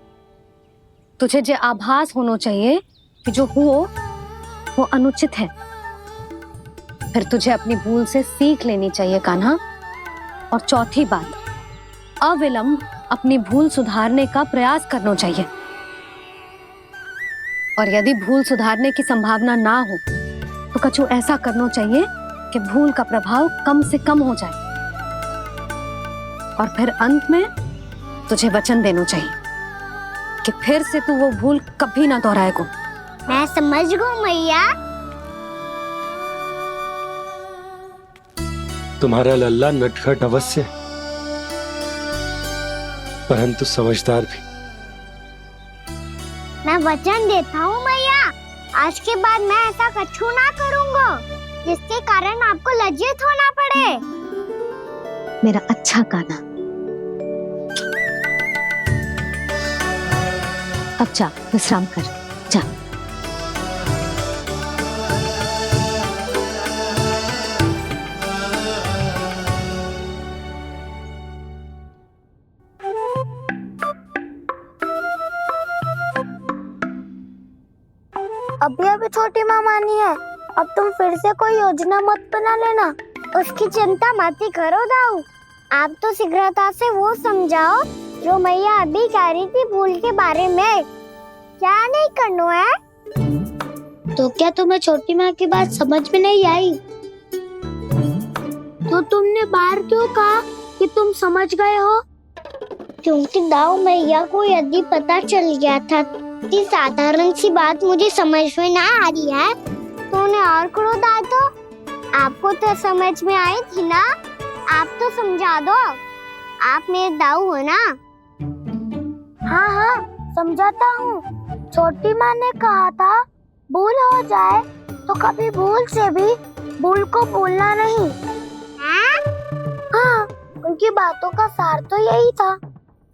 तुझे ये आभास होना चाहिए कि जो हुआ वो अनुचित है। फिर तुझे अपनी भूल से सीख लेनी चाहिए कान्हा। और चौथी बात, अविलंब अपनी भूल सुधारने का प्रयास करना चाहिए। और यदि भूल सुधारने की संभावना ना हो तो कछु ऐसा करना चाहिए कि भूल का प्रभाव कम से कम हो जाए। और फिर अंत में तुझे वचन देना चाहिए कि फिर से तू वो भूल कभी ना दोहराएगा। मैं समझ गई मैया। तुम्हारा लल्ला नटखट अवश्य, परंतु समझदार भी। मैं वचन देता हूँ मैया, आज के बाद मैं ऐसा कछु ना करूँगा जिसके कारण आपको लज्जित होना पड़े। मेरा अच्छा कान्हा, अब जा विश्राम कर, जा। अभी अभी छोटी माँ मानी है, अब तुम फिर से कोई योजना मत बना लेना। उसकी चिंता मत ही करो दाऊ। आप तो शीघ्रता से वो समझाओ जो मैया अभी कह रही थी भूल के बारे में। क्या नहीं करना है? तो क्या तुम्हें छोटी माँ की बात समझ में नहीं आई? तो तुमने बाहर क्यों कहा कि तुम समझ गए हो? क्योंकि दाऊ मैया को यदि पता चल गया था कि साधारण सी बात मुझे समझ में ना आ रही है तो उन्हें और क्रोध आया तो आपको तो समझ में आई थी ना, आप तो समझा दो, आप मेरे दाऊ हो ना। हाँ हाँ समझाता हूँ। छोटी माँ ने कहा था भूल हो जाए तो कभी भूल से भी भूल को भूलना नहीं। हाँ उनकी बातों का सार तो यही था।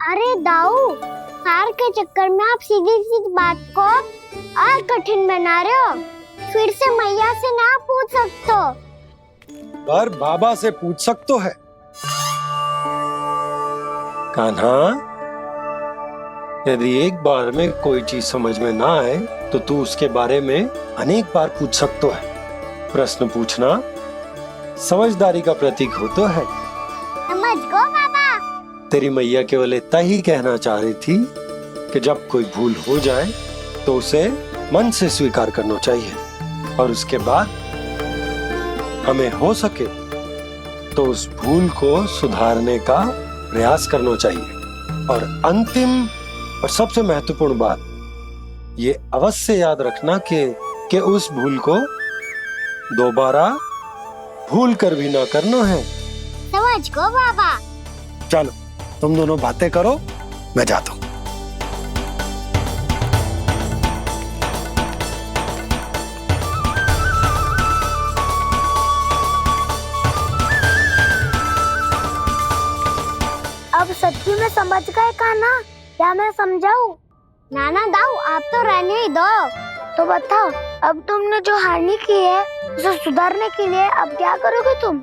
अरे दाऊ, सार के चक्कर में आप सीधी सीधी बात को और कठिन बना रहे हो। फिर से मैया से ना पूछ सकते हो, पर बाबा से पूछ सकते है। कान्हा, यदि एक बार में कोई चीज समझ में ना आए तो तू उसके बारे में अनेक बार पूछ सकते है। प्रश्न पूछना समझदारी का प्रतीक होता है। समझ गो बाबा। तेरी मैया केवल इतना ही कहना चाह रही थी कि जब कोई भूल हो जाए तो उसे मन से स्वीकार करना चाहिए और उसके बाद हमें हो सके तो उस भूल को सुधारने का प्रयास करना चाहिए। और अंतिम और सबसे महत्वपूर्ण बात ये अवश्य याद रखना कि उस भूल को दोबारा भूल कर भी ना करना है। समझ गो बाबा। चलो तुम दोनों बातें करो, मैं जाता हूँ। अब सच्ची में समझ गए कान्हा, क्या मैं समझाऊं? नाना दाऊ, आप तो रहने ही दो। तो बताओ, अब तुमने जो हानि की है उसे सुधारने के लिए अब क्या करोगे तुम?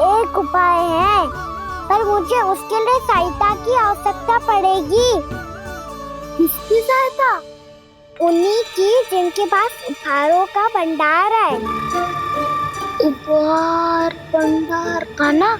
एक उपाय है, पर मुझे उसके लिए सहायता की आवश्यकता पड़ेगी। किसकी सहायता? उन्हीं की जिनके पास उपहारों का भंडार है। उपहार भंडार कान्हा?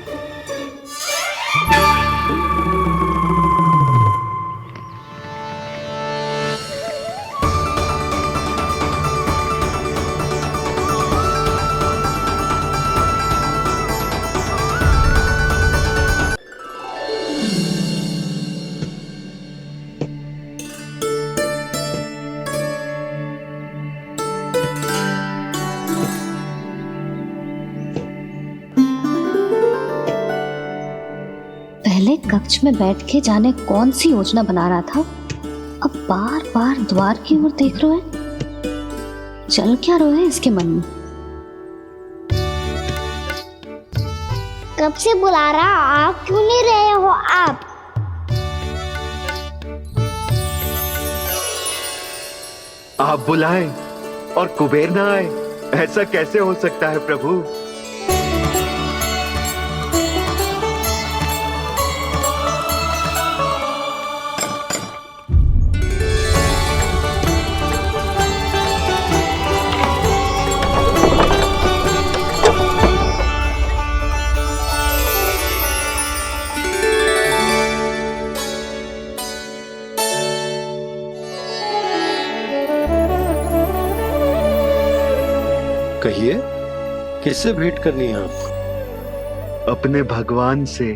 पहले कक्ष में बैठ के जाने कौन सी योजना बना रहा था, अब बार बार द्वार की ओर देख रहे हैं। चल क्या रहे हैं इसके मन में? कब से बुला रहा, आप क्यों नहीं रहे हो? आप बुलाएं और कुबेर ना आए, ऐसा कैसे हो सकता है प्रभु? कहिए, किससे भेंट करनी है आपको? अपने भगवान से।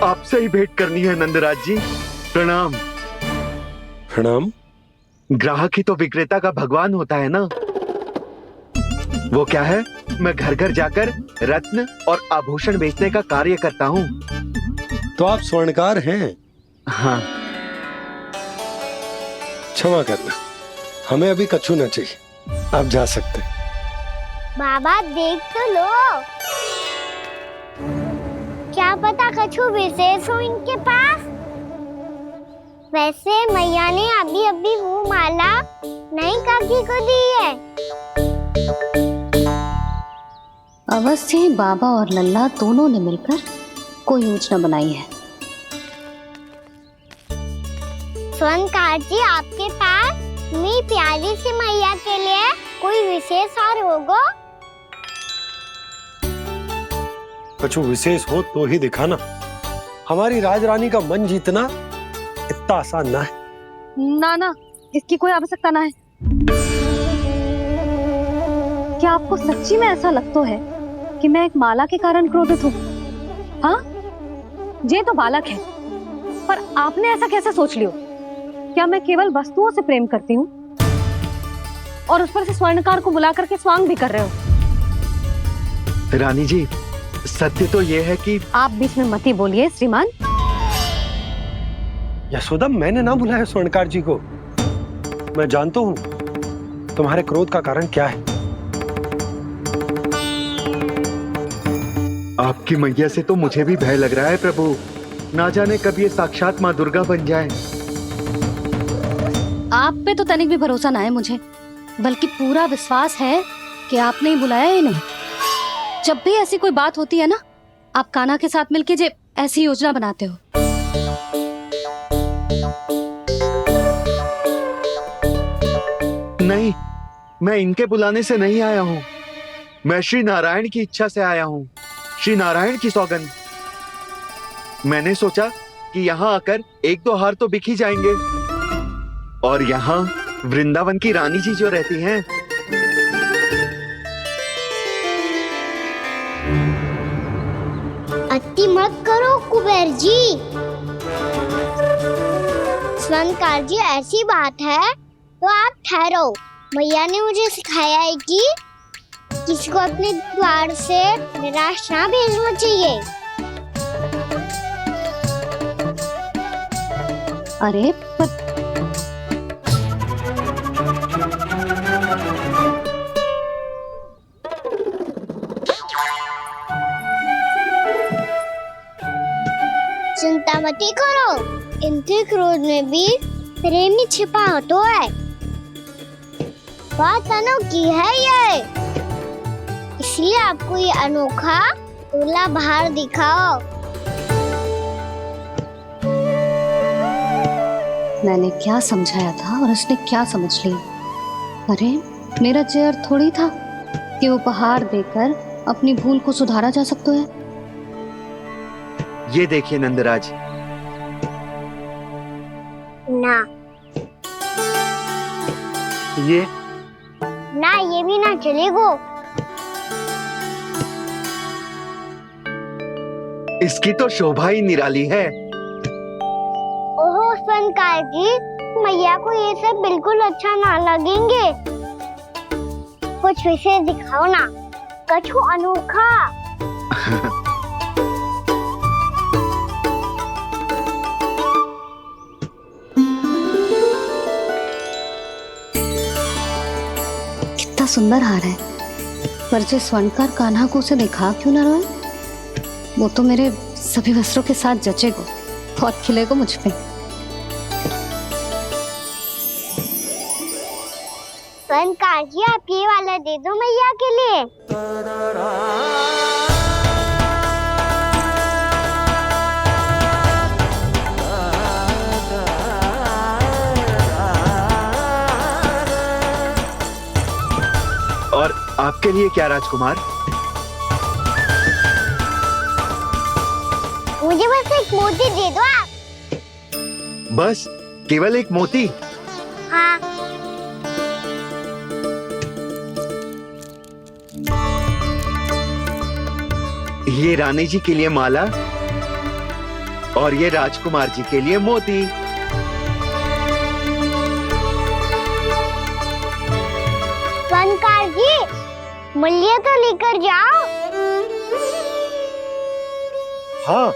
आपसे ही भेंट करनी है नंदराज जी। प्रणाम। प्रणाम। ग्राहक ही तो विक्रेता का भगवान होता है ना। वो क्या है, मैं घर घर जाकर रत्न और आभूषण बेचने का कार्य करता हूँ। तो आप स्वर्णकार हैं? हाँ। क्षमा करना, हमें अभी कछु न चाहिए, आप जा सकते हैं। बाबा देख तो लो, क्या पता कछु विशेष हो इनके पास। वैसे मैया ने अभी अभी वो माला नई काकी को दी है। अवश्य ही बाबा और लल्ला दोनों ने मिलकर कोई योजना बनाई है। स्वर्णकार जी, आपके पास मेरी प्यारी सी मैया के लिए कोई विशेष हार होगा? कछु विशेष हो तो ही दिखाना। हमारी राजरानी का मन जीतना इतना आसान ना है। ना ना, इसकी कोई आवश्यकता ना है। क्या आपको सच्ची में ऐसा लगता है कि मैं एक माला के कारण क्रोधित हूँ? हाँ, ये तो बालक है, पर आपने ऐसा कैसे सोच लियो? क्या मैं केवल वस्तुओं से प्रेम करती हूँ और उस पर से स्वर्णकार को बुला करके स्वांग भी कर रहे हो? रानी जी, सत्य तो ये है कि आप बीच में मत ही बोलिए श्रीमान। यशोदा, मैंने ना बुलाया स्वर्णकार जी को। मैं जानता हूँ तुम्हारे क्रोध का कारण क्या है। आपकी मैया से तो मुझे भी भय लग रहा है प्रभु। ना जाने कब ये साक्षात माँ दुर्गा बन जाए। आप पे तो तनिक भी भरोसा ना है मुझे, बल्कि पूरा विश्वास है कि आपने ही बुलाया इन्हें। जब भी ऐसी कोई बात होती है ना, आप कान्हा के साथ मिलके जे ऐसी योजना बनाते हो। नहीं, मैं इनके बुलाने से नहीं आया हूँ। मैं श्री नारायण की इच्छा से आया हूँ, श्री नारायण की सौगंध। मैंने सोचा कि यहाँ आकर एक दो हार तो बिक ही जाएंगे। और यहाँ वृंदावन की रानी जी जो रहती हैं, अति मत करो कुबेर जी। स्वर्णकार जी, ऐसी बात है तो आप ठहरो। मैया ने मुझे सिखाया है कि किसी को अपने द्वार से निराश ना भेजना चाहिए। अरे पर चिंता मत करो, इनके क्रोध में भी प्रेम ही छिपा तो है। बात अनोखी है ये, इसलिए आपको ये अनोखा दूल्हा बाहर दिखाओ। मैंने क्या समझाया था और उसने क्या समझ लिया? अरे मेरा चेयर थोड़ी था कि उपहार देकर अपनी भूल को सुधारा जा सकता है। ये देखिए नंदराज। ना ये ना, ये भी ना चलेगो। इसकी तो शोभा ही निराली है। ओहो स्वर्णकार जी, मैया को ये सब बिल्कुल अच्छा ना लगेंगे। कुछ विशेष दिखाओ ना, कछु अनोखा। कितना सुंदर हार है, पर जो स्वर्णकार कान्हा को उसे दिखा क्यों ना रोए? वो तो मेरे सभी वस्त्रों के साथ जचेगा, बहुत खिलेगा मुझ पे। स्वर्णकार जी, आप ये वाला दे दो मैया के लिए। और आपके लिए क्या राजकुमार? मुझे बस एक मोती दे दो आप। बस केवल एक मोती? हाँ। ये रानी जी के लिए माला और ये राजकुमार जी के लिए मोती। स्वर्णकार जी, मूल्य तो लेकर जाओ। हाँ,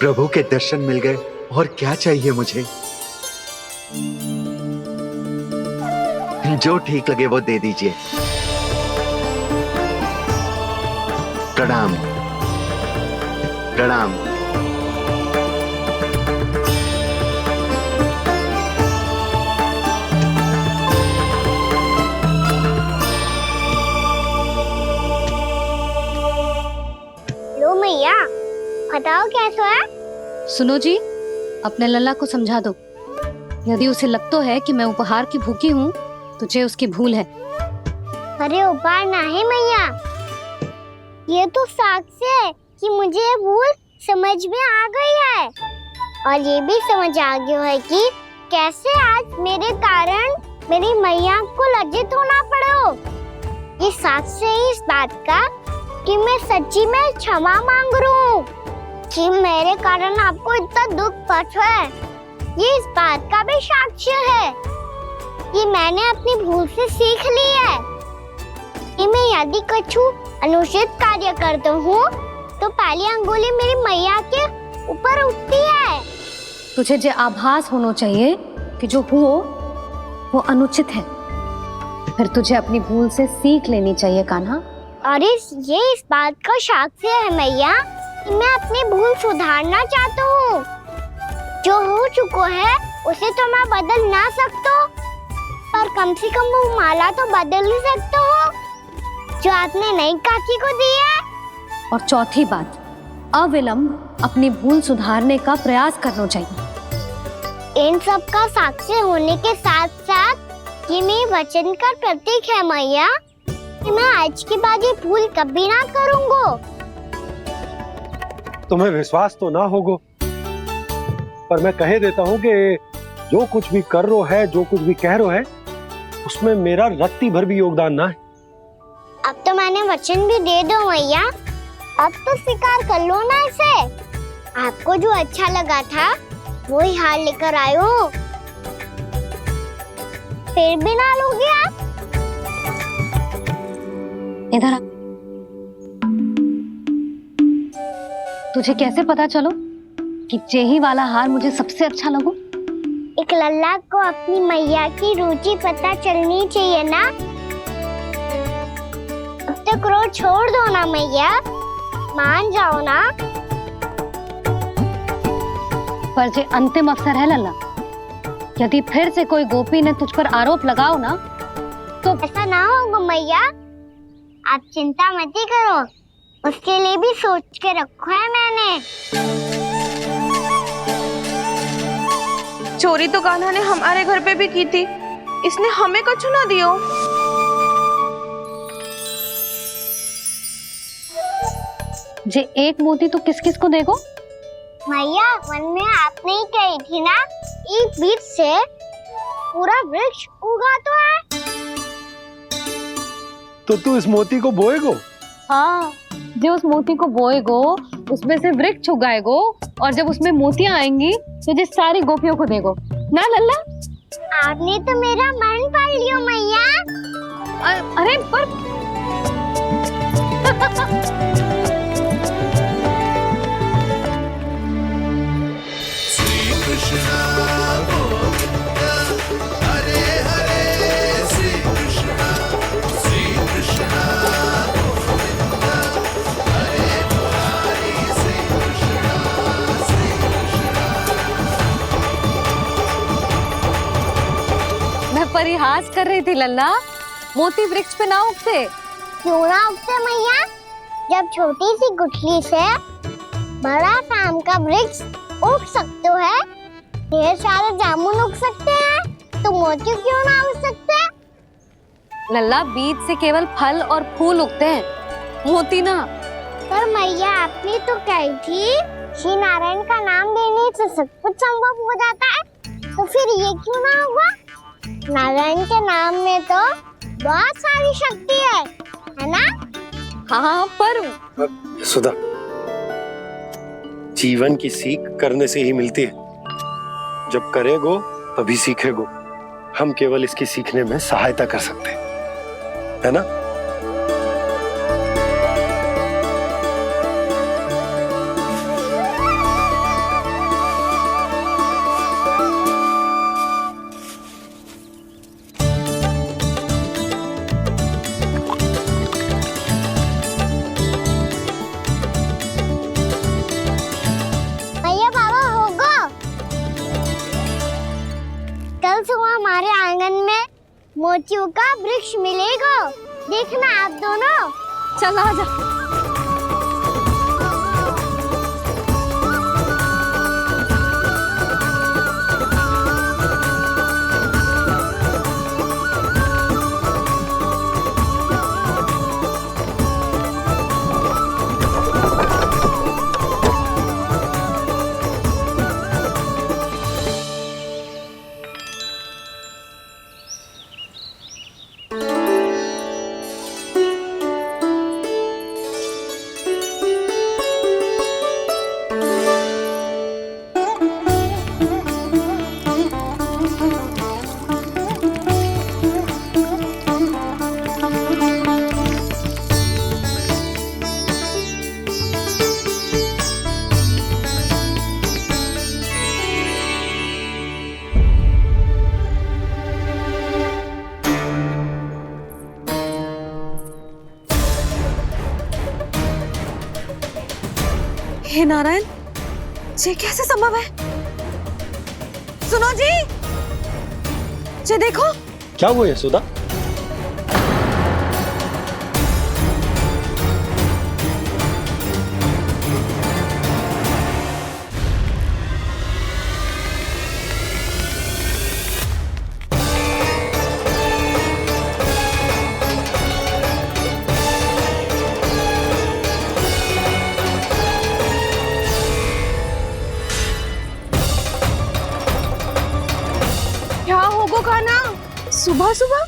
प्रभु के दर्शन मिल गए, और क्या चाहिए मुझे? जो ठीक लगे वो दे दीजिए। प्रणाम प्रणाम। लो मैया, बताओ कैसा है? सुनो जी, अपने लल्ला को समझा दो। यदि उसे लगता है कि मैं उपहार की भूखी हूँ, तो ये उसकी भूल है। अरे उपहार ना है मैया, ये तो साक्ष्य है कि मुझे ये भूल समझ में आ गई है और ये भी समझ आ गया है कि कैसे आज मेरे कारण मेरी मैया को लज्जित होना पड़ो। ये साक्ष्य से इस बात का कि मैं सच्ची में क्षमा मांग रहा हूँ कि मेरे कारण आपको इतना दुख पहुंचा है। ये इस बात का भी साक्ष्य है कि मैंने अपनी भूल से सीख ली है कि मैं यदि कुछ अनुचित कार्य करता हूँ तो पहली अंगुली मेरी मैया के ऊपर उठती है। तुझे जो आभास होना चाहिए कि जो हुआ वो अनुचित है, फिर तुझे अपनी भूल से सीख लेनी चाहिए कान्हा। और इस बात का साक्ष्य है मैया कि मैं अपनी भूल सुधारना चाहता हूँ। जो हो चुका है उसे तो मैं बदल ना सकता, पर कम से कम वो माला तो बदल ही सकता हूँ जो आपने नई काकी को दी है। और चौथी बात, अविलंब अपनी भूल सुधारने का प्रयास करना चाहिए। इन सब का साक्षी होने के साथ साथ ये मेरे वचन का प्रतीक है मैया कि मैं आज के बाद ये भूल कभी ना करूँगा। तुम्हें विश्वास तो ना होगा, पर मैं कह देता हूँ कि जो कुछ भी कर रो है, जो कुछ भी कह रो है, उसमें मेरा रत्ती भर भी योगदान ना है। अब तो मैंने वचन भी दे दो मैया, अब तो स्वीकार कर लो ना इसे। आपको जो अच्छा लगा था वही हार लेकर आयो, फिर भी ना लोगे आप। इधर आ। तुझे कैसे पता चलो कि जेही वाला हार मुझे सबसे अच्छा लगो? एक लल्ला को अपनी मैया की रुचि पता चलनी चाहिए ना। अब तक क्रोध छोड़ दो ना मैया, मान जाओ ना। पर जे अंतिम अवसर है लल्ला, यदि फिर से कोई गोपी ने तुझ पर आरोप लगाओ ना तो ऐसा ना होगा मैया, आप चिंता मत ही करो, उसके लिए भी सोच के रखा है मैंने। चोरी तो कान्हा ने हमारे घर पे भी की थी, इसने हमें कुछ ना दियो। जे एक मोती तो किस किस को देगो? मैया, मन में आपने ही कही थी ना, एक बीज से पूरा वृक्ष उगा तो है। तो तू इस मोती को बोएगो? हाँ, जो उस मोती को बोएगो उसमें से वृक्ष उगाएगो, और जब उसमें मोतियां आएंगी तो जिस सारी गोपियों को देगो ना लल्ला। आपने तो मेरा मन पढ़ लियो मैया। अरे पर परिहास कर रही थी लल्ला, मोती वृक्ष पे ना उगते। क्यों ना उगते मैया? जब छोटी सी गुठली से बड़ा आम का वृक्ष उग सकते है, ढेर सारे जामुन उग सकते हैं, तो मोती क्यों ना उग सकते? लल्ला, बीज से केवल फल और फूल उगते हैं, मोती ना। पर मैया, आपने तो कही थी श्री नारायण का नाम लेने से सब कुछ संभव हो जाता है, तो फिर ये क्यों ना होगा? नारायण के नाम में तो बहुत सारी शक्ति है ना? हाँ, पर सुधा, जीवन की सीख करने से ही मिलती है। जब करेगो तभी सीखेगो। हम केवल इसकी सीखने में सहायता कर सकते हैं, है ना? हमारे आंगन में मोतियों का वृक्ष मिलेगा, देखना आप दोनों। चल आजा। हे नारायण, ये कैसे संभव है? सुनो जी, ये देखो। क्या हुआ यशोदा? क्या होगो खाना सुबह सुबह?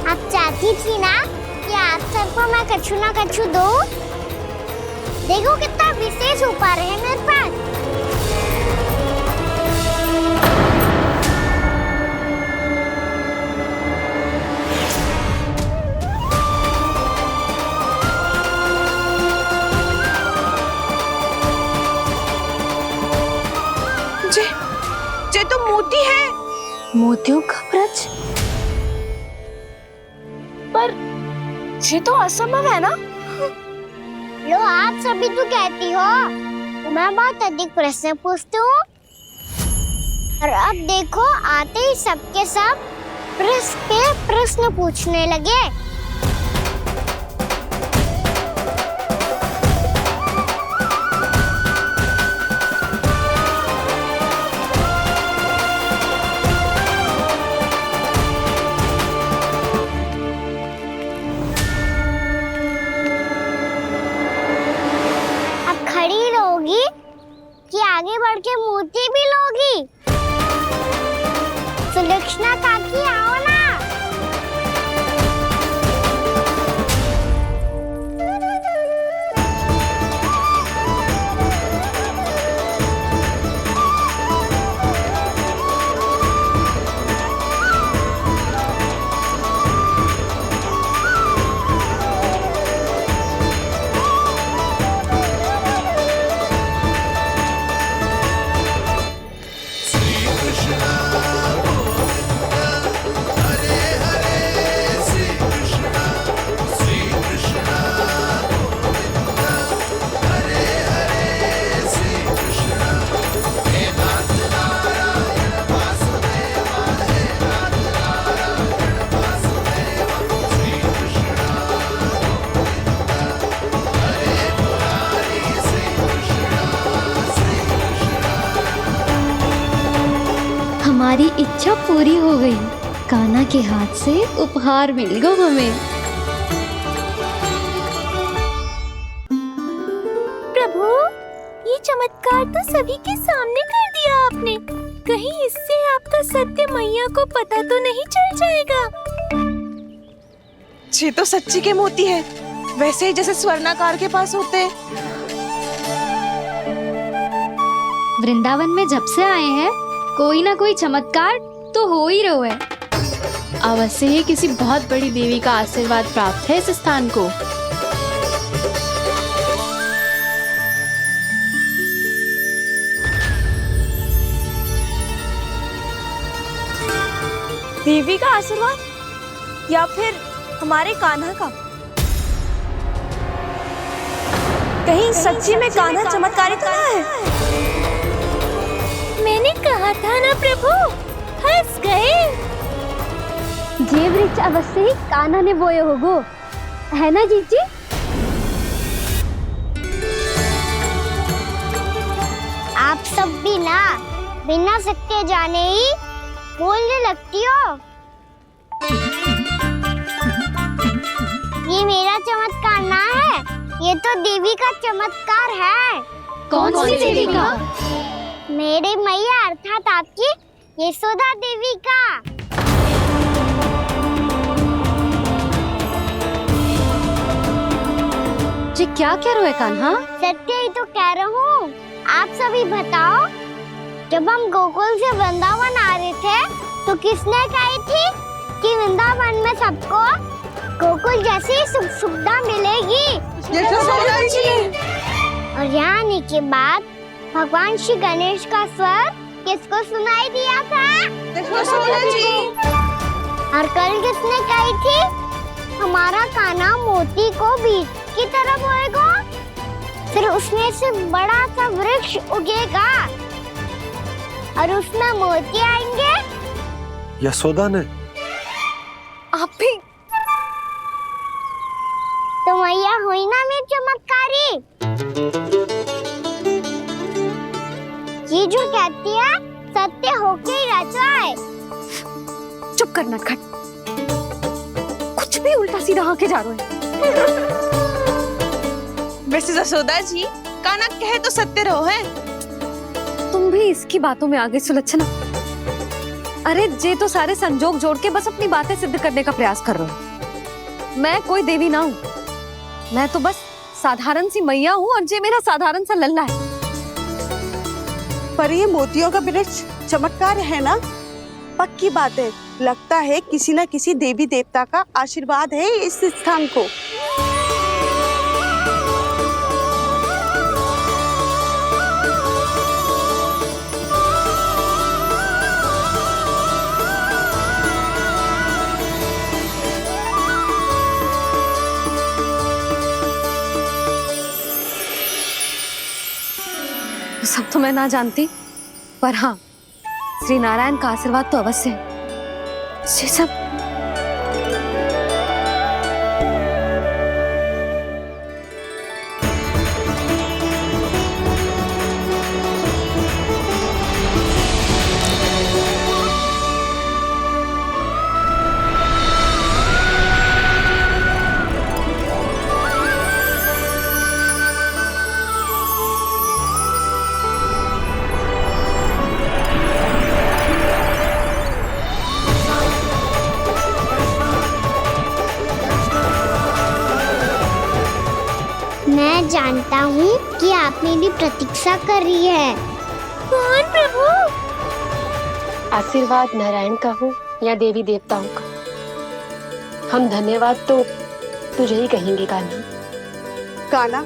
आप चाहती थी ना कि आज सबको मैं कछु ना कछु दूं? देखो कितना विशेष उपहार है मेरे पास। ये तो मोती है। मोतियों का ब्रज? पर ये तो असंभव है ना? लो, आप सभी तो कहती हो मैं बहुत अधिक प्रश्न पूछती हूँ, और अब देखो आते ही सबके सब प्रश्न पे प्रश्न पूछने लगे। खड़ी रहोगी कि आगे बढ़ के मोती भी लोगी? सुलक्षणा काकी आओ ना। हमारी इच्छा पूरी हो गई। कान्हा के हाथ से उपहार मिल गया हमें। प्रभु, ये चमत्कार तो सभी के सामने कर दिया आपने। कहीं इससे आपका सत्य मैया को पता तो नहीं चल जाएगा? ये तो सच्ची के मोती है, वैसे ही जैसे स्वर्णाकार के पास होते हैं। वृंदावन में जब से आए हैं कोई ना कोई चमत्कार तो हो ही रहा है। अवश्य ही किसी बहुत बड़ी देवी का आशीर्वाद प्राप्त है इस स्थान को। देवी का आशीर्वाद या फिर हमारे कान्हा का? कहीं सच्ची में कान्हा चमत्कारी तो ना है? मैंने कहा था ना प्रभु, फंस गए। ये वृक्ष अवश्य ही कान्हा ने बोए होगो, है ना जीजी? आप सब भी ना बिना सत्य जाने ही बोलने लगती हो। ये मेरा चमत्कार ना है, ये तो देवी का चमत्कार है। कौन सी देवी का? मेरे मैया अर्थात आपकी यशोदा देवी का। जी क्या कह रहे हो कान्हा? सत्य ही तो कह रहा हूँ। आप सभी बताओ, जब हम गोकुल से वृंदावन आ रहे थे तो किसने कही थी कि वृंदावन में सबको गोकुल जैसी सुख सुविधा मिलेगी? और यहाँ आने के बाद भगवान श्री गणेश का स्वर किसको सुनाई दिया था? और कल किसने कही थी हमारा कान्हा मोती को बीज की तरफ होएगा? फिर उसमें से बड़ा सा वृक्ष उगेगा और उसमें मोती आएंगे। यशोदा ने? आप भी? तो मैया हुई ना मेरी चमत्कारी। ये जो कहती है सत्य होके ही रहता है। चुप कर नटखट, कुछ भी उल्टा सीधा आके जा रहे हैं। वैसे यशोदा जी, काना कहे तो सत्य रहो है। तुम भी इसकी बातों में आगे सुलझना। अरे जे तो सारे संजोग जोड़ के बस अपनी बातें सिद्ध करने का प्रयास कर रहे हो। मैं कोई देवी ना हूँ, मैं तो बस साधारण सी मैया हूँ और जे मेरा साधारण सा लल्ला है। पर ये मोतियों का वृक्ष चमत्कार है ना? पक्की बात है, लगता है किसी न किसी देवी देवता का आशीर्वाद है इस स्थान को। सब तो मैं ना जानती, पर हाँ, श्री नारायण का आशीर्वाद तो अवश्य है। ये सब मैं जानता हूँ कि आप मेरी प्रतीक्षा कर रही है। कौन प्रभु? आशीर्वाद नारायण का हो या देवी देवताओं का, हम धन्यवाद तो तुझे ही कहेंगे कान्हा। कान्हा,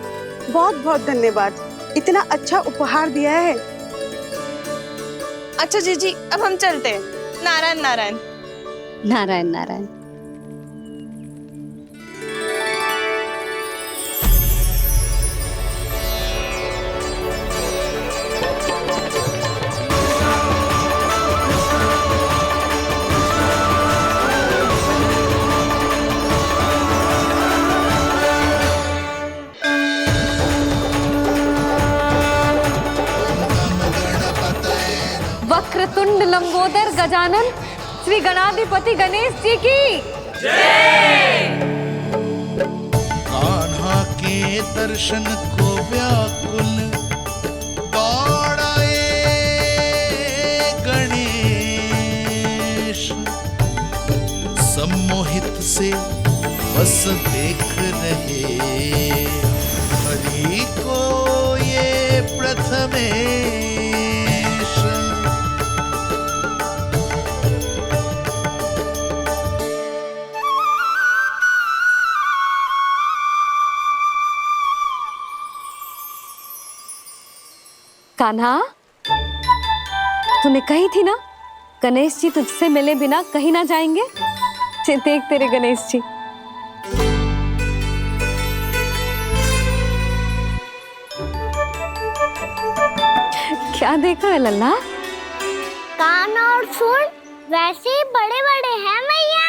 बहुत बहुत धन्यवाद, इतना अच्छा उपहार दिया है। अच्छा जीजी, अब हम चलते हैं। नारायण नारायण। नारायण नारायण। वक्रतुंड लंबोदर गजानन श्री गणाधिपति गणेश जी की जय। कान्हा के दर्शन को व्याकुल दौड़ाए गणेश, सम्मोहित से बस देख रहे हरि को ये प्रथमेश। कान्हा, तूने कही थी ना गणेश जी तुझसे मिले बिना कहीं ना जाएंगे। देख तेरे गणेश जी। क्या देखा है लल्ला? कान और सुन वैसे ही बड़े बड़े हैं मैया,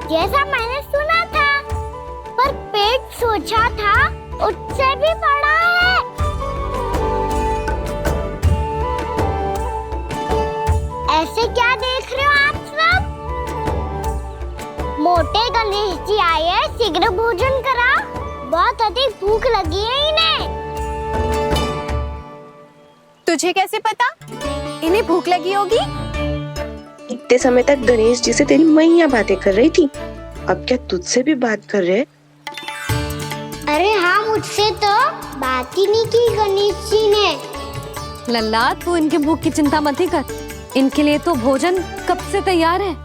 जैसा मैंने सुना था, पर पेट सोचा था उससे भी बड़ा है। ऐसे क्या देख रहे हो आप सब? मोटे गणेश जी आए हैं, शीघ्र भोजन करा, बहुत अधिक भूख लगी है इन्हें। तुझे कैसे पता इन्हें भूख लगी होगी? इतने समय तक गणेश जी से तेरी मैया बातें कर रही थी, अब क्या तुझसे भी बात कर रहे? अरे हाँ, मुझसे तो बात ही नहीं की गणेश जी ने। लल्ला, तू इनके भूख की चिंता मत ही कर, इनके लिए तो भोजन कब से तैयार है।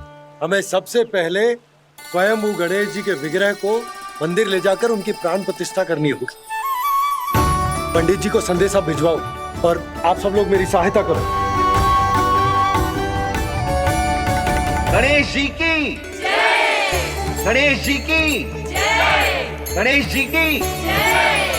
हमें सबसे पहले स्वयं गणेश जी के विग्रह को मंदिर ले जाकर उनकी प्राण प्रतिष्ठा करनी होगी। पंडित जी को संदेशा भिजवाओ और आप सब लोग मेरी सहायता करो। गणेश जी की जय, गणेश जी की जय, गणेश जी की जय।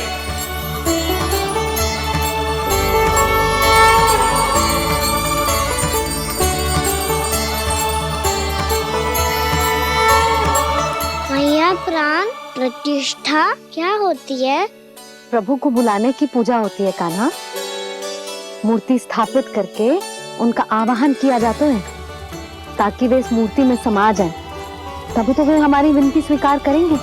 प्रतिष्ठा क्या होती है? प्रभु को बुलाने की पूजा होती है कान्हा। मूर्ति स्थापित करके उनका आवाहन किया जाता है ताकि वे इस मूर्ति में समा जाएं। तभी तो वे हमारी विनती स्वीकार करेंगे।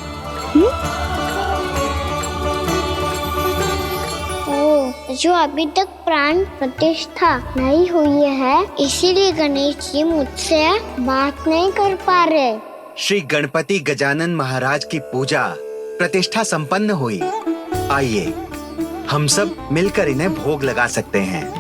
जो अभी तक प्राण प्रतिष्ठा नहीं हुई है, इसीलिए गणेश जी मुझसे बात नहीं कर पा रहे। श्री गणपति गजानन महाराज की पूजा प्रतिष्ठा संपन्न हुई। आइए हम सब मिलकर इन्हें भोग लगा सकते हैं।